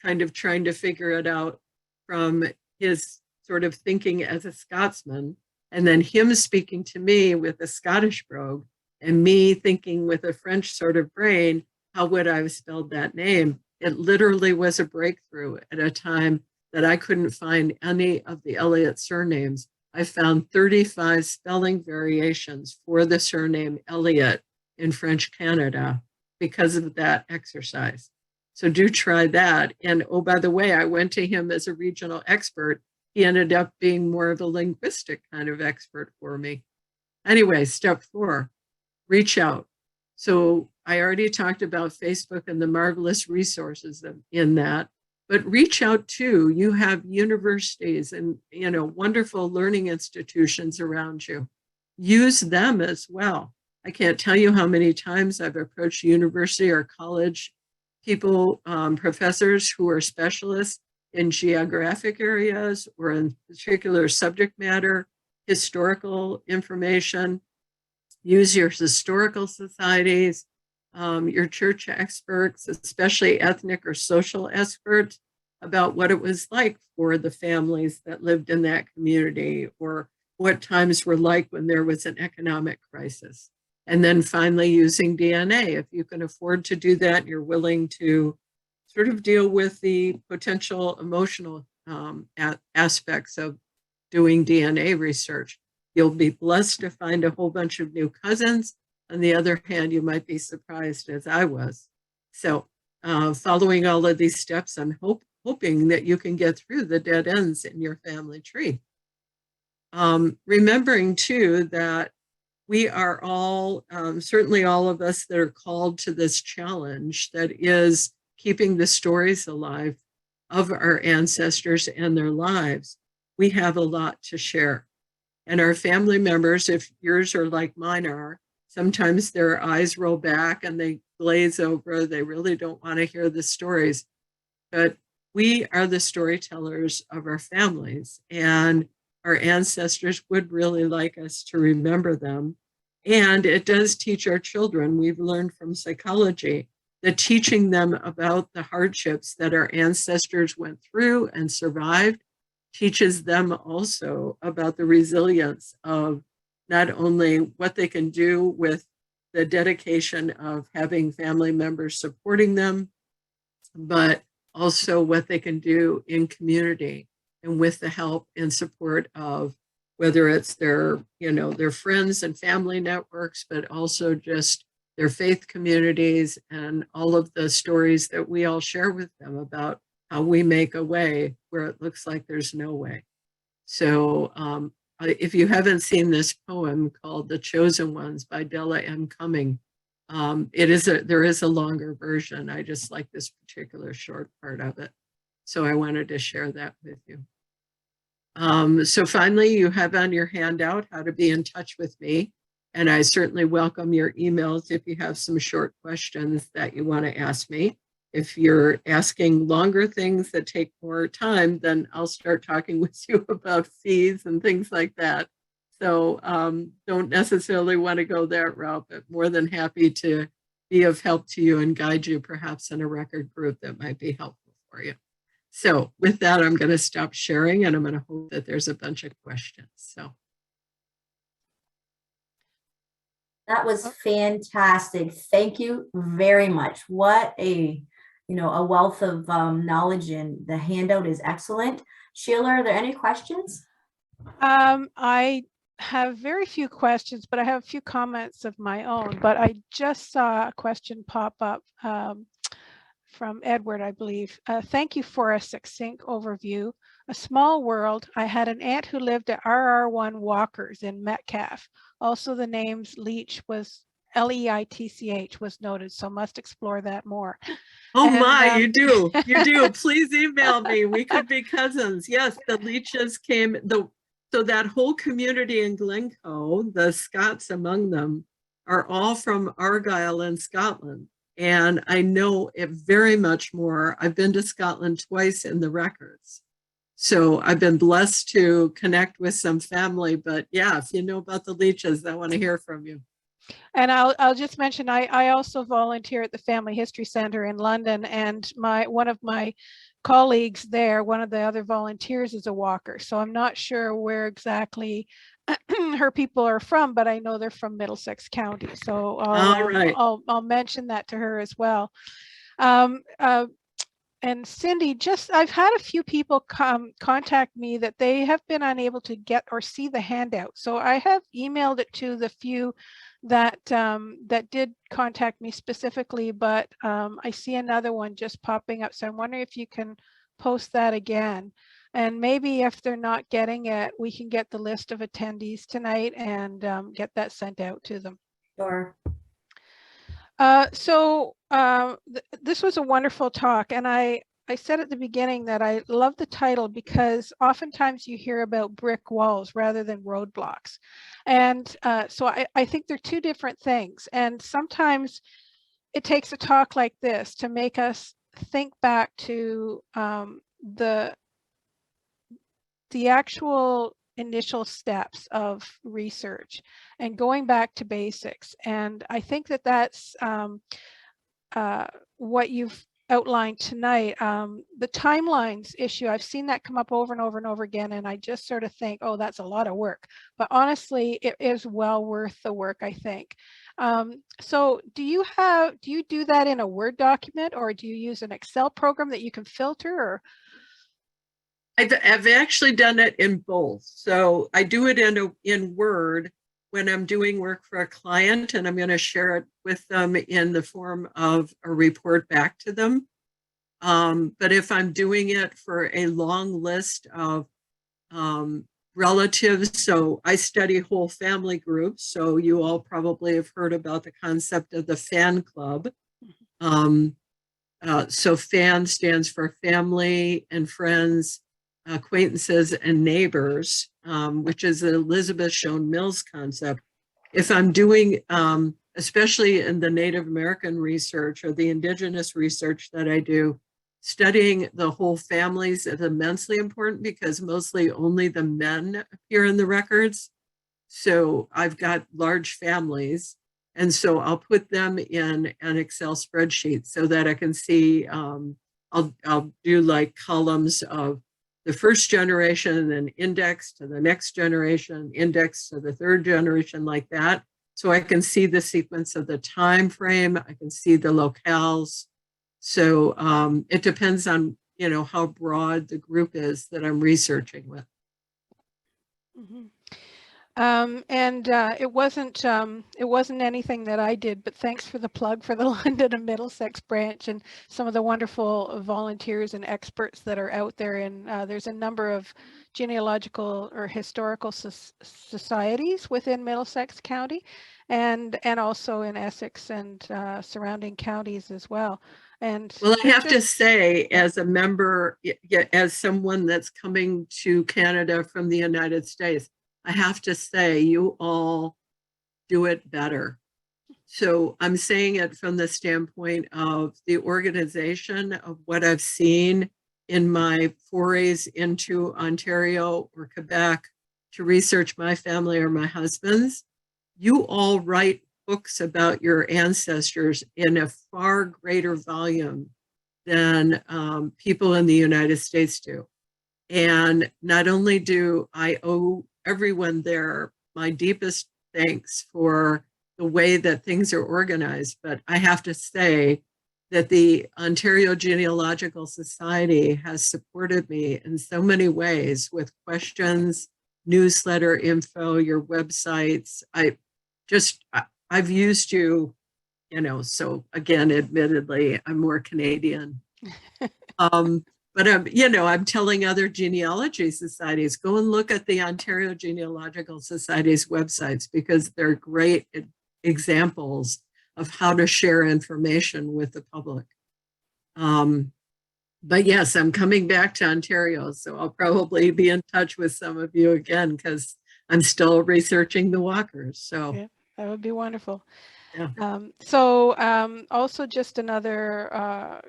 kind of trying to figure it out from his sort of thinking as a Scotsman, and then him speaking to me with a Scottish brogue and me thinking with a French sort of brain, how would I have spelled that name? It literally was a breakthrough at a time that I couldn't find any of the Elliott surnames. I found 35 spelling variations for the surname Elliott in French Canada because of that exercise. So do try that. And oh, by the way, I went to him as a regional expert. He ended up being more of a linguistic kind of expert for me. Anyway, step 4, reach out. So I already talked about Facebook and the marvelous resources in that. But reach out too. You have universities and wonderful learning institutions around you. Use them as well. I can't tell you how many times I've approached university or college people, professors who are specialists in geographic areas or in particular subject matter, historical information. Use your historical societies, your church experts, especially ethnic or social experts, about what it was like for the families that lived in that community or what times were like when there was an economic crisis. And then finally using DNA, if you can afford to do that, you're willing to sort of deal with the potential emotional aspects of doing DNA research. You'll be blessed to find a whole bunch of new cousins. On the other hand, you might be surprised, as I was. So following all of these steps, I'm hoping that you can get through the dead ends in your family tree. Remembering too that we are all, certainly all of us that are called to this challenge that is keeping the stories alive of our ancestors and their lives. We have a lot to share. And our family members, if yours are like mine are, sometimes their eyes roll back and they glaze over. They really don't want to hear the stories. But we are the storytellers of our families, and our ancestors would really like us to remember them. And it does teach our children. We've learned from psychology that teaching them about the hardships that our ancestors went through and survived teaches them also about the resilience of not only what they can do with the dedication of having family members supporting them, but also what they can do in community and with the help and support of whether it's their friends and family networks, but also just their faith communities and all of the stories that we all share with them about how we make a way where it looks like there's no way. So if you haven't seen this poem called The Chosen Ones by Della M. Cumming, there is a longer version. I just like this particular short part of it. So I wanted to share that with you. So finally, you have on your handout how to be in touch with me. And I certainly welcome your emails if you have some short questions that you want to ask me. If you're asking longer things that take more time, then I'll start talking with you about fees and things like that. So don't necessarily want to go that route, but more than happy to be of help to you and guide you perhaps in a record group that might be helpful for you. So with that, I'm going to stop sharing and I'm going to hope that there's a bunch of questions. So. That was fantastic. Thank you very much. What a wealth of knowledge, and the handout is excellent. Sheila, are there any questions? I have very few questions, but I have a few comments of my own. But I just saw a question pop up from Edward, I believe. Thank you for a succinct overview. A small world. I had an aunt who lived at RR1 Walkers in Metcalfe. Also, the names Leitch was Leitch was noted, so must explore that more. Oh And, my, you do. You do. Please email me. We could be cousins. Yes, the Leaches came, so that whole community in Glencoe, the Scots among them, are all from Argyll in Scotland. And I know it very much more. I've been to Scotland twice in the records. So I've been blessed to connect with some family. But yeah, if you know about the Leaches, I want to hear from you. And I'll just mention, I also volunteer at the Family History Center in London, and one of my colleagues there, one of the other volunteers, is a Walker. So I'm not sure where exactly her people are from, but I know they're from Middlesex County. So I'll mention that to her as well. And Cindy, I've had a few people contact me that they have been unable to get or see the handout. So I have emailed it to the few that did contact me specifically, but I see another one just popping up. So I'm wondering if you can post that again. And maybe if they're not getting it, we can get the list of attendees tonight and get that sent out to them. Sure. This was a wonderful talk, and I said at the beginning that I love the title because oftentimes you hear about brick walls rather than roadblocks. And so I think they're two different things. And sometimes it takes a talk like this to make us think back to the actual initial steps of research and going back to basics. And I think that that's what you've outlined tonight. The timelines issue, I've seen that come up over and over and over again, and I just sort of think, oh, that's a lot of work. But honestly, it is well worth the work, I think. So do you do that in a Word document, or do you use an Excel program that you can filter? Or I've actually done it in both. So I do it in Word when I'm doing work for a client, and I'm going to share it with them in the form of a report back to them. But if I'm doing it for a long list of relatives, so I study whole family groups. So you all probably have heard about the concept of the FAN club. So FAN stands for family and friends, acquaintances and neighbors, which is the Elizabeth Shown Mills concept. If I'm doing, especially in the Native American research or the indigenous research that I do, studying the whole families is immensely important because mostly only the men appear in the records. So I've got large families. And so I'll put them in an Excel spreadsheet so that I can see, I'll do like columns of the first generation and then index to the next generation, index to the third generation, like that. So I can see the sequence of the time frame. I can see the locales. So it depends on, how broad the group is that I'm researching with. Mm-hmm. It wasn't anything that I did, but thanks for the plug for the London and Middlesex branch and some of the wonderful volunteers and experts that are out there. And there's a number of genealogical or historical societies within Middlesex County, and also in Essex and surrounding counties as well. And well, I have to say, as a member, as someone that's coming to Canada from the United States, I have to say, you all do it better. So I'm saying it from the standpoint of the organization of what I've seen in my forays into Ontario or Quebec to research my family or my husband's. You all write books about your ancestors in a far greater volume than people in the United States do. And not only do I owe everyone there my deepest thanks for the way that things are organized. But I have to say that the Ontario Genealogical Society has supported me in so many ways with questions, newsletter info, your websites. I've used you, so again, admittedly, I'm more Canadian. But I'm telling other genealogy societies, go and look at the Ontario Genealogical Society's websites, because they're great examples of how to share information with the public. But yes, I'm coming back to Ontario, so I'll probably be in touch with some of you again, because I'm still researching the walkers. So Yeah, that would be wonderful. yeah. Also just another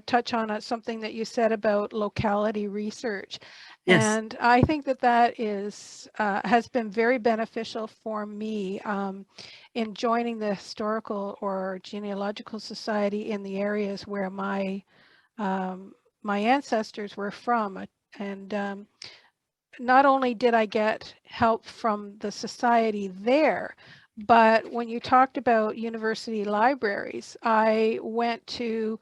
touch on something that you said about locality research. Yes. And I think that is has been very beneficial for me in joining the historical or genealogical society in the areas where my ancestors were from. And not only did I get help from the society there, but when you talked about university libraries, I went to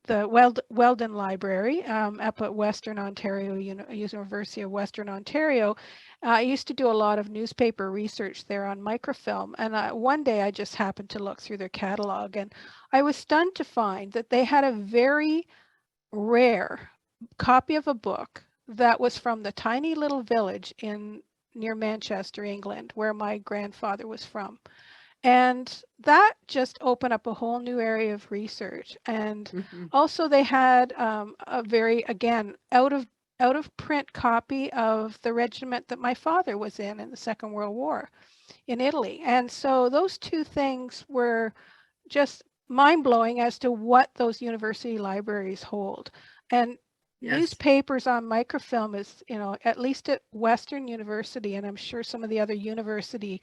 the Weldon Library up at Western Ontario, University of Western Ontario. I used to do a lot of newspaper research there on microfilm, and one day I just happened to look through their catalog, and I was stunned to find that they had a very rare copy of a book that was from the tiny little village near Manchester, England, where my grandfather was from. And that just opened up a whole new area of research. And also they had a very, again, out of print copy of the regiment that my father was in the Second World War in Italy. And so those two things were just mind-blowing as to what those university libraries hold. And Yes. Newspapers on microfilm is, at least at Western University, and I'm sure some of the other university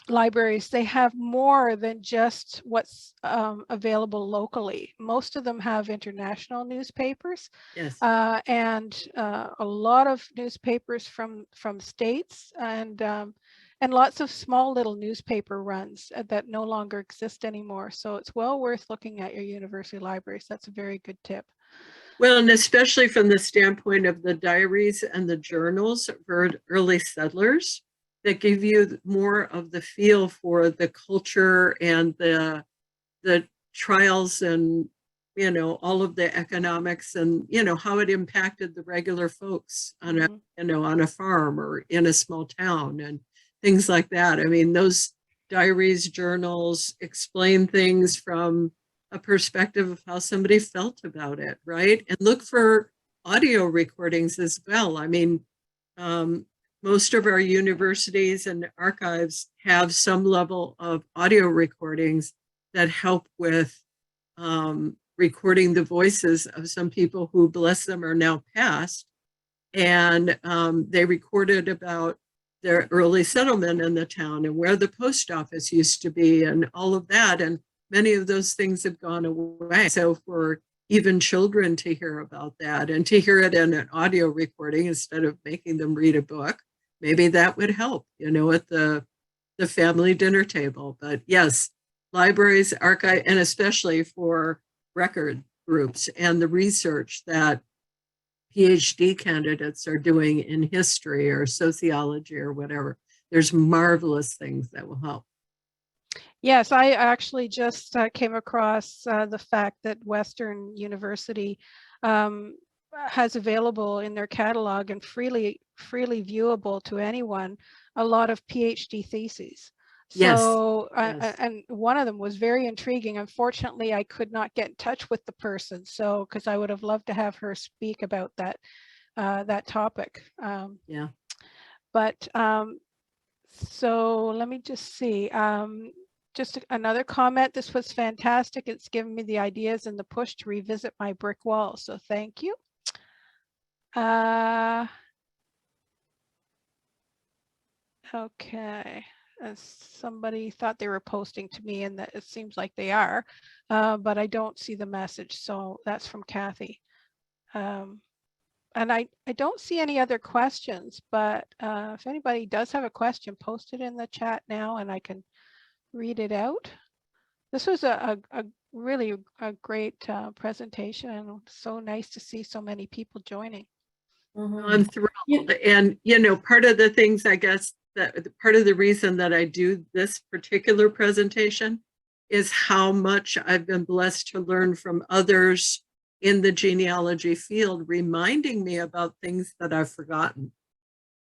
libraries, they have more than just what's available locally. Most of them have international newspapers. Yes. And a lot of newspapers from states, and lots of small little newspaper runs that no longer exist anymore. So it's well worth looking at your university libraries. That's a very good tip. Well, and especially from the standpoint of the diaries and the journals for early settlers, that give you more of the feel for the culture and the trials and, all of the economics and, how it impacted the regular folks on on a farm or in a small town and things like that. I mean, those diaries, journals explain things from a perspective of how somebody felt about it, right? And look for audio recordings as well. I mean, most of our universities and archives have some level of audio recordings that help with recording the voices of some people who, bless them, are now passed. And they recorded about their early settlement in the town and where the post office used to be and all of that. And many of those things have gone away. So for even children to hear about that and to hear it in an audio recording instead of making them read a book, maybe that would help, at the family dinner table. But yes, libraries, archive, and especially for record groups and the research that PhD candidates are doing in history or sociology or whatever, there's marvelous things that will help. Yes, I actually just came across the fact that Western University has available in their catalog and freely viewable to anyone a lot of PhD theses. So, yes. And one of them was very intriguing. Unfortunately, I could not get in touch with the person, so because I would have loved to have her speak about that topic. Yeah. But so let me just see. Just another comment. This was fantastic. It's given me the ideas and the push to revisit my brick wall. So thank you. Okay. Somebody thought they were posting to me, and that it seems like they are, but I don't see the message. So that's from Kathy. And I don't see any other questions, but if anybody does have a question, post it in the chat now and I can read it out. This was a really a great presentation, and so nice to see so many people joining. I'm thrilled. And, you know, part of the things, I guess, that part of the reason that I do this particular presentation is how much I've been blessed to learn from others in the genealogy field, reminding me about things that I've forgotten,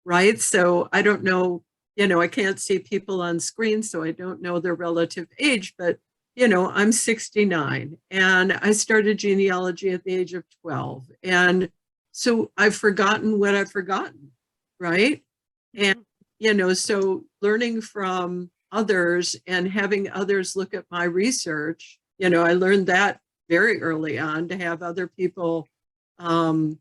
right? So I don't know, you know, I can't see people on screen, so I don't know their relative age, but, you know, I'm 69 and I started genealogy at the age of 12. And so I've forgotten what I've forgotten, right? And, you know, so learning from others and having others look at my research, you know, I learned that very early on, to have other people, you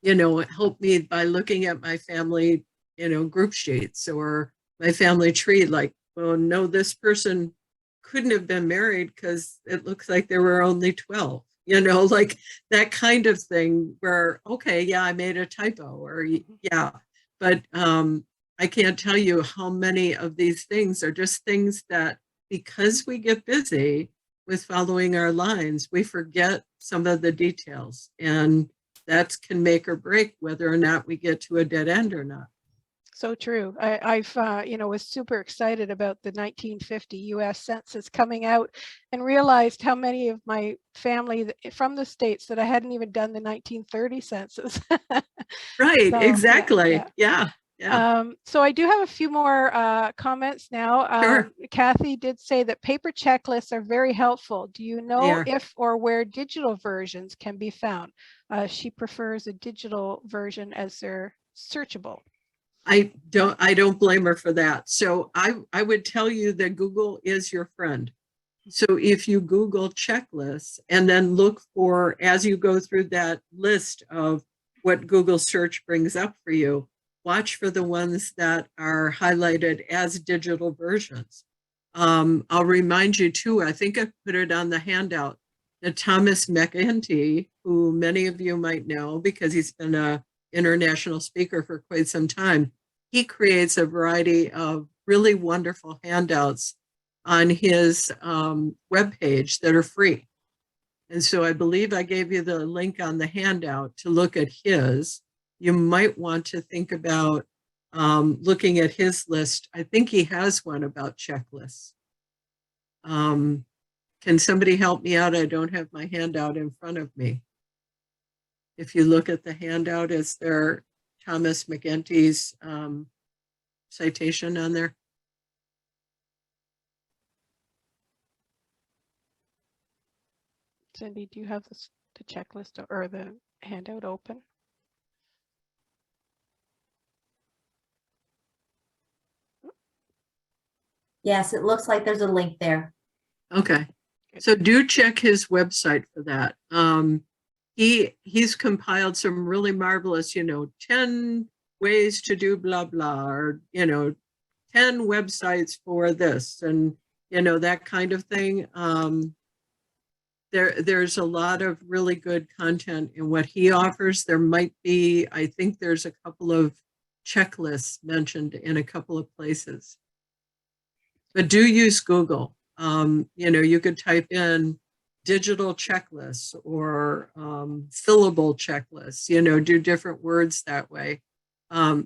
know, help me by looking at my family, you know, group sheets or my family tree, like, well, no, this person couldn't have been married because it looks like there were only 12, you know, like that kind of thing where, okay, yeah, I made a typo, or yeah, but I can't tell you how many of these things are just things that, because we get busy with following our lines, we forget some of the details, and that can make or break whether or not we get to a dead end or not. So true. I've you know, was super excited about the 1950 US Census coming out, and realized how many of my family from the States that I hadn't even done the 1930 census. Right, So, exactly. Yeah. So I do have a few more comments now. Sure. Kathy did say that paper checklists are very helpful. Do you know if or where digital versions can be found? She prefers a digital version as they're searchable. I don't blame her for that. So I would tell you that Google is your friend. So if you Google checklists and then look for, as you go through that list of what Google search brings up for you, watch for the ones that are highlighted as digital versions. I'll remind you too, I think I put it on the handout, that Thomas McEntee, who many of you might know because he's been an international speaker for quite some time, he creates a variety of really wonderful handouts on his webpage that are free. And so I believe I gave you the link on the handout to look at his. You might want to think about looking at his list. I think he has one about checklists. Can somebody help me out? I don't have my handout in front of me. If you look at the handout, is there Thomas McEntee's citation on there? Cindy, do you have the checklist or the handout open? Yes, it looks like there's a link there. Okay, so do check his website for that. He's compiled some really marvelous, 10 ways to do blah blah, or 10 websites for this, and that kind of thing. There's a lot of really good content in what he offers. There might be, I think there's a couple of checklists mentioned in a couple of places. But do use Google. You could type in digital checklists or fillable checklists, do different words that way.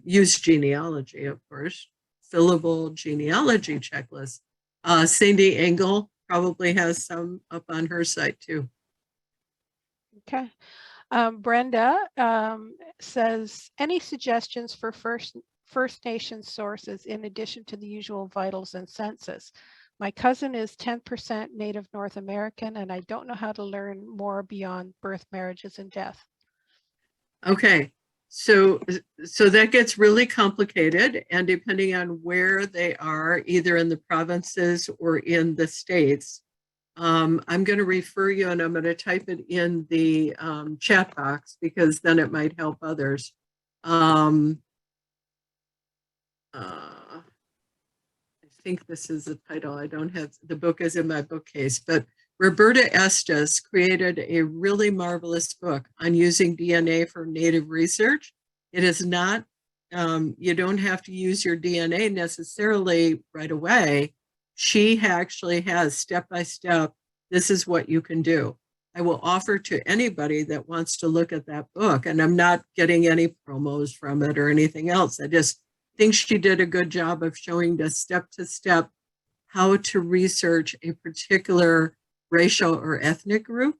Use genealogy, of course, fillable genealogy checklists. Cindy Engel probably has some up on her site too. Okay. Brenda says, any suggestions for First Nation sources in addition to the usual vitals and census? My cousin is 10% Native North American, and I don't know how to learn more beyond birth, marriages, and death. Okay, so that gets really complicated, and depending on where they are, either in the provinces or in the states, I'm going to refer you, and I'm going to type it in the chat box because then it might help others. I think this is the title. I don't have, the book is in my bookcase, but Roberta Estes created a really marvelous book on using DNA for native research. It is not, you don't have to use your DNA necessarily right away. She actually has step-by-step, this is what you can do. I will offer to anybody that wants to look at that book, and I'm not getting any promos from it or anything else. I just think she did a good job of showing the step-to-step how to research a particular racial or ethnic group.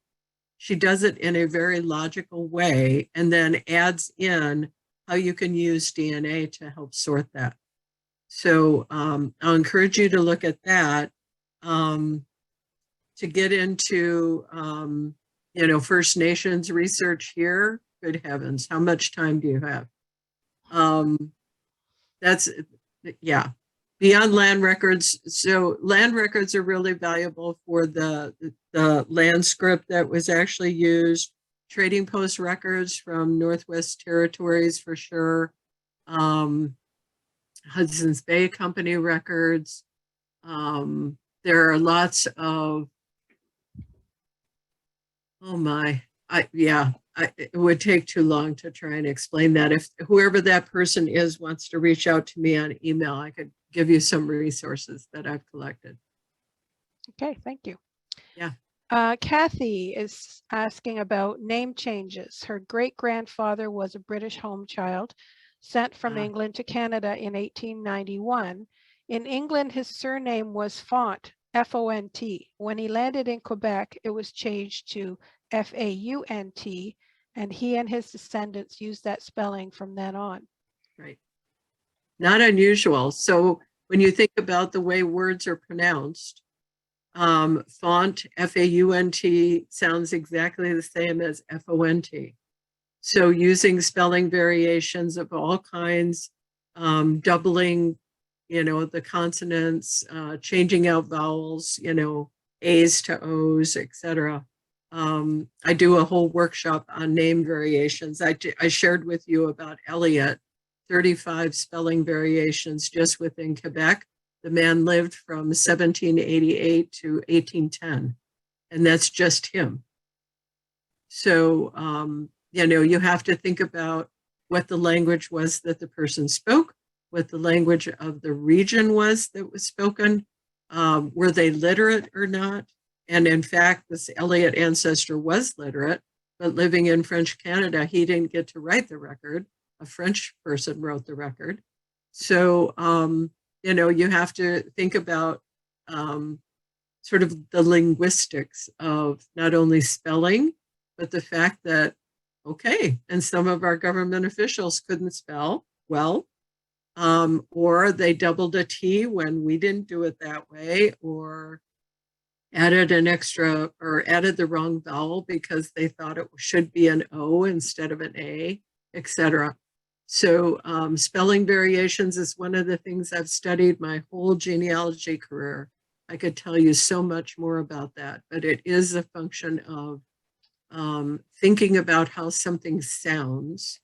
She does it in a very logical way and then adds in how you can use DNA to help sort that. So I'll encourage you to look at that. To get into, you know, First Nations research here, good heavens, how much time do you have? That's, yeah. Beyond land records, so land records are really valuable for the land script that was actually used, trading post records from Northwest Territories for sure, Hudson's Bay Company records. There are lots of, oh my, it would take too long to try and explain that. If whoever that person is wants to reach out to me on email, I could give you some resources that I've collected. Okay, thank you. Yeah. Kathy is asking about name changes. Her great-grandfather was a British home child sent from England to Canada in 1891. In England, his surname was Font, F-O-N-T. When he landed in Quebec, it was changed to F-A-U-N-T, and he and his descendants used that spelling from then on. Right. Not unusual. So when you think about the way words are pronounced, font, F-A-U-N-T, sounds exactly the same as F-O-N-T. So using spelling variations of all kinds, doubling, you know, the consonants, changing out vowels, you know, A's to O's, etc. I do a whole workshop on name variations. I shared with you about Eliot, 35 spelling variations just within Quebec. The man lived from 1788 to 1810, and that's just him. So, you know, you have to think about what the language was that the person spoke, what the language of the region was that was spoken, were they literate or not? And in fact, this Eliot ancestor was literate, but living in French Canada, he didn't get to write the record. A French person wrote the record. So, you know, you have to think about sort of the linguistics of not only spelling, but the fact that, okay, and some of our government officials couldn't spell well, or they doubled a T when we didn't do it that way, or added an extra or added the wrong vowel because they thought it should be an O instead of an A, etc. So spelling variations is one of the things I've studied my whole genealogy career. I could tell you so much more about that, but it is a function of thinking about how something sounds.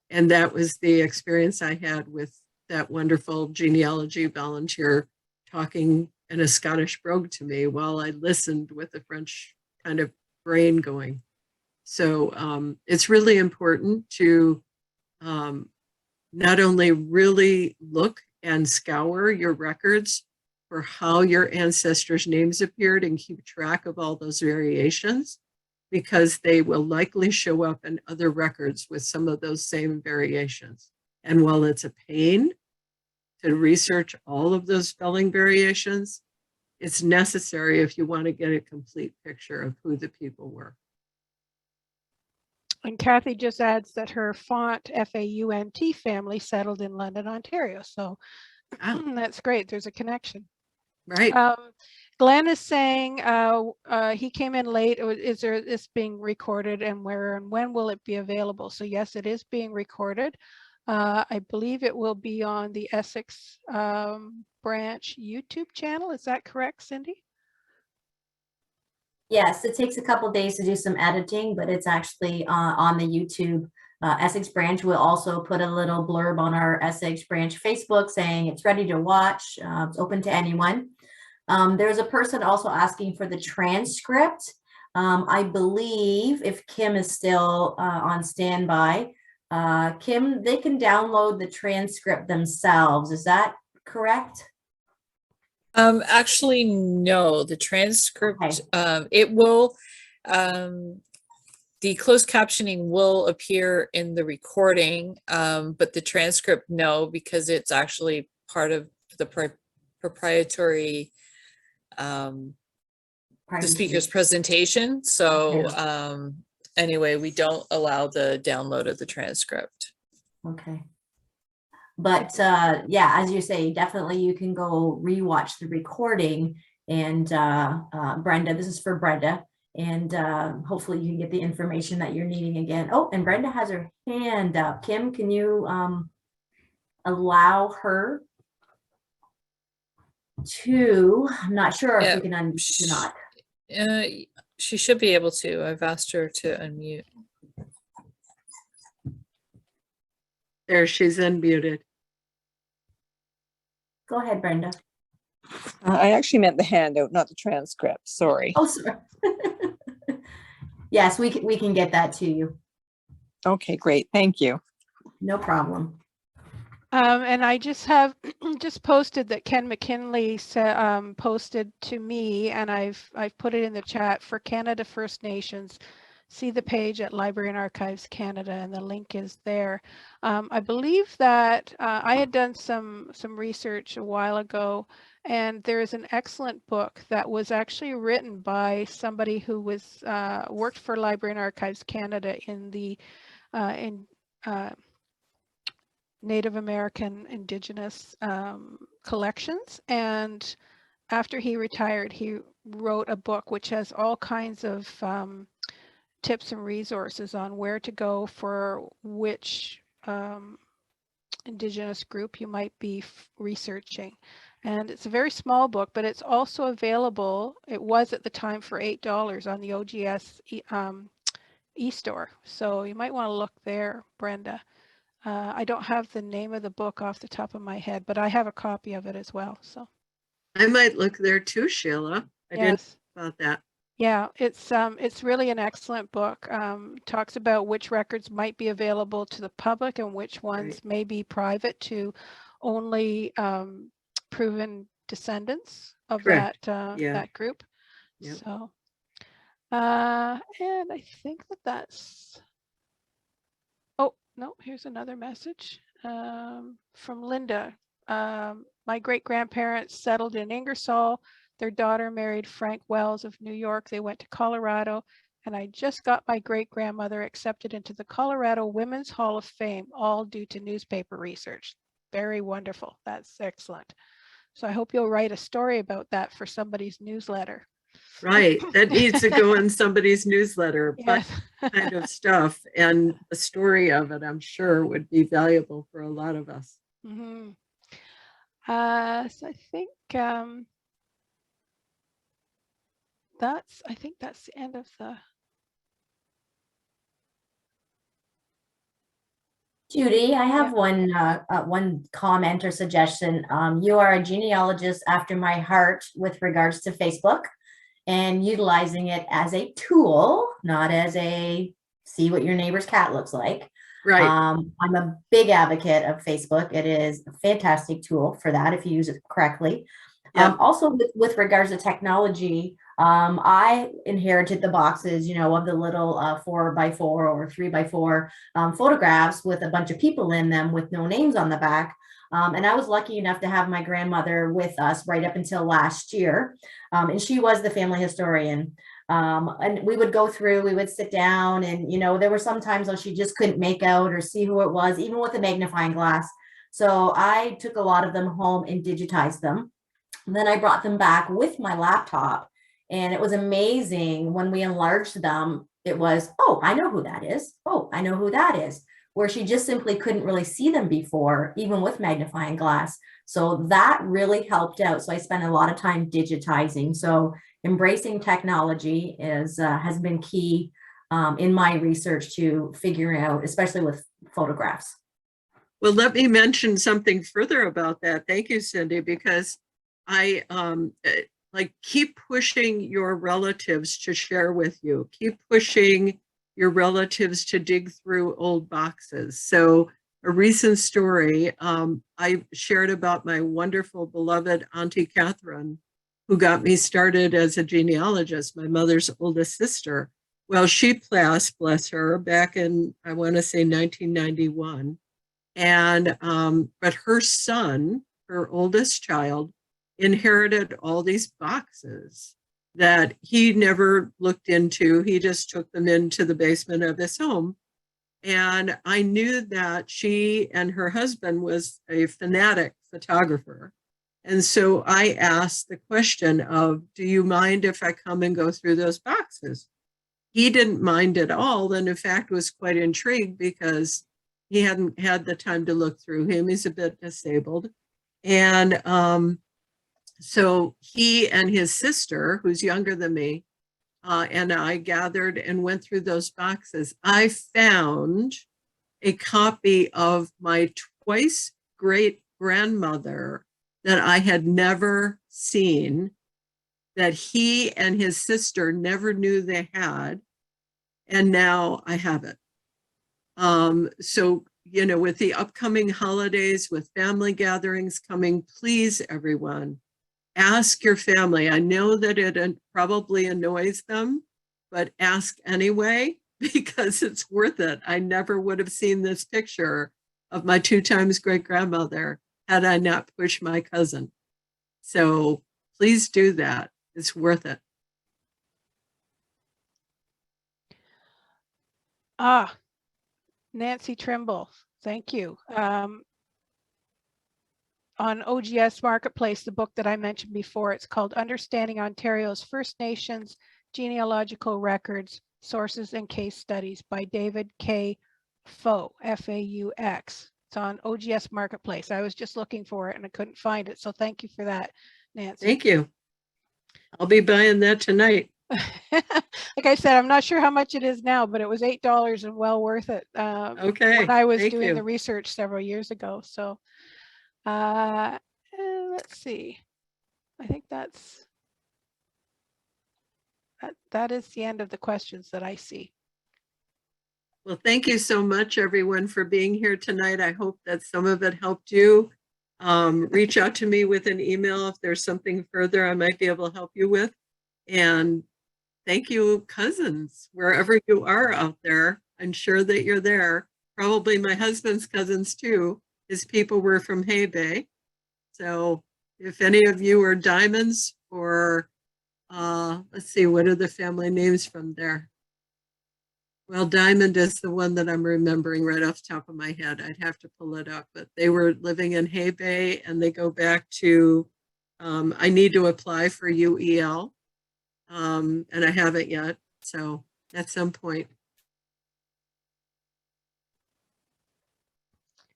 And that was the experience I had with that wonderful genealogy volunteer talking in a Scottish brogue to me while I listened with a French kind of brain going. So it's really important to not only really look and scour your records for how your ancestors' names appeared and keep track of all those variations, because they will likely show up in other records with some of those same variations. And while it's a pain to research all of those spelling variations, it's necessary if you want to get a complete picture of who the people were. And Kathy just adds that her Font, F-A-U-N-T family settled in London, Ontario. So that's great. There's a connection. Right. Glenn is saying he came in late. Is this being recorded, and where and when will it be available? So yes, it is being recorded. I believe it will be on the Essex branch YouTube channel. Is that correct, Cindy? Yes, it takes a couple days to do some editing, but it's actually on the YouTube Essex branch. We'll also put a little blurb on our Essex branch Facebook saying it's ready to watch. It's open to anyone. There's a person also asking for the transcript. I believe if Kim is still on standby, Kim, they can download the transcript themselves. Is that correct? Actually, no, the transcript, Okay. it will, the closed captioning will appear in the recording, but the transcript, no, because it's actually part of the proprietary, the speaker's presentation. So, Okay. anyway, we don't allow the download of the transcript. Okay. But yeah, as you say, definitely you can go rewatch the recording. And Brenda, this is for Brenda. And hopefully you can get the information that you're needing again. Oh, and Brenda has her hand up. Kim, can you allow her to, I'm not sure if we can unmute or not. She should be able to. I've asked her to unmute. There, she's unmuted. Go ahead, Brenda. I actually meant the handout, not the transcript. Sorry. Oh, sorry. Yes, we can get that to you. Okay, great. Thank you. No problem. And I just have just posted that Ken McKinley posted to me, and I've put it in the chat for Canada First Nations. See the page at Library and Archives Canada, and the link is there. I believe that I had done some research a while ago, and there's an excellent book that was actually written by somebody who was worked for Library and Archives Canada in the Native American Indigenous collections. And after he retired, he wrote a book which has all kinds of tips and resources on where to go for which Indigenous group you might be researching. And it's a very small book, but it's also available. It was at the time for $8 on the OGS e-store. So you might want to look there, Brenda. I don't have the name of the book off the top of my head, but I have a copy of it as well. So I might look there too, Sheila. I didn't know about that. Yeah, it's really an excellent book. Talks about which records might be available to the public and which ones may be private to only proven descendants of Correct. that group. Yep. So, and I think that's. Oh no, here's another message from Linda. My great-grandparents settled in Ingersoll. Their daughter married Frank Wells of New York. They went to Colorado, and I just got my great-grandmother accepted into the Colorado Women's Hall of Fame, all due to newspaper research. Very wonderful. That's excellent. So I hope you'll write a story about that for somebody's newsletter. Right. That needs to go in somebody's newsletter, but Yes. kind of stuff. And the story of it, I'm sure, would be valuable for a lot of us. Mm-hmm. So I think that's the end of the. Judy, I have one comment or suggestion. You are a genealogist after my heart with regards to Facebook and utilizing it as a tool, not as a see what your neighbor's cat looks like. Right. I'm a big advocate of Facebook. It is a fantastic tool for that if you use it correctly. Yep. Also with regards to technology, I inherited the boxes, you know, of the little 4x4 or 3x4 photographs with a bunch of people in them with no names on the back. And I was lucky enough to have my grandmother with us right up until last year. And she was the family historian. And we would go through, we would sit down and, you know, there were some times when she just couldn't make out or see who it was, even with a magnifying glass. So I took a lot of them home and digitized them. And then I brought them back with my laptop, and it was amazing when we enlarged them. It was, oh, I know who that is. Oh, I know who that is. Where she just simply couldn't really see them before, even with magnifying glass. So that really helped out. So I spent a lot of time digitizing. So embracing technology has been key in my research to figuring out, especially with photographs. Well, let me mention something further about that. Thank you, Cindy, because I like keep pushing your relatives to share with you. Keep pushing your relatives to dig through old boxes. So a recent story I shared about my wonderful beloved Auntie Catherine, who got me started as a genealogist, my mother's oldest sister. Well, she passed, bless her, back in, I want to say 1991. And, but her son, her oldest child, inherited all these boxes that he never looked into. He just took them into the basement of his home. And I knew that she and her husband was a fanatic photographer. And so I asked the question of, do you mind if I come and go through those boxes? He didn't mind at all, and in fact was quite intrigued because he hadn't had the time to look through him. He's a bit disabled. And so he and his sister, who's younger than me, and I gathered and went through those boxes. I found a copy of my twice great grandmother that I had never seen, that he and his sister never knew they had. And now I have it. So, you know, with the upcoming holidays, with family gatherings coming, please, everyone, ask your family. I know that it probably annoys them, but ask anyway, because it's worth it. I never would have seen this picture of my 2 times great grandmother had I not pushed my cousin. So please do that. It's worth it. Ah, Nancy Trimble, thank you. On OGS Marketplace, the book that I mentioned before, it's called Understanding Ontario's First Nations Genealogical Records, Sources and Case Studies by David K. Faux, F-A-U-X. It's on OGS Marketplace. I was just looking for it and I couldn't find it. So thank you for that, Nancy. Thank you. I'll be buying that tonight. Like I said, I'm not sure how much it is now, but it was $8 and well worth it. Okay. When I was Thank doing you. the research several years ago. So let's see. I think that is the end of the questions that I see. Well, thank you so much, everyone, for being here tonight. I hope that some of it helped you. Reach out to me with an email if there's something further I might be able to help you with. And thank you, cousins, wherever you are out there. I'm sure that you're there. Probably my husband's cousins too. His people were from Hay Bay. So if any of you are Diamonds or let's see, what are the family names from there? Well, Diamond is the one that I'm remembering right off the top of my head. I'd have to pull it up, but they were living in Hay Bay and they go back to, I need to apply for UEL. And I haven't yet. So at some point.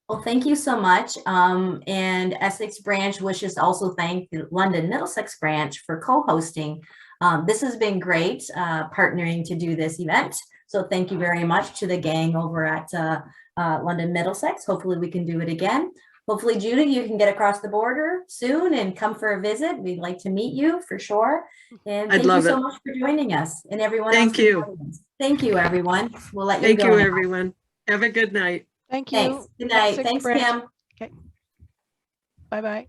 Well, thank you so much. And Essex branch wishes to also thank the London Middlesex branch for co-hosting. This has been great, partnering to do this event. So thank you very much to the gang over at London Middlesex. Hopefully we can do it again. Hopefully, Judy, you can get across the border soon and come for a visit. We'd like to meet you for sure. And thank you so much for joining us and everyone else. Thank you. Thank you, everyone. We'll let you go. Thank you, now. everyone. Have a good night. Thank you. Thanks. Good night. Essex Thanks, branch. Kim. Okay. Bye-bye.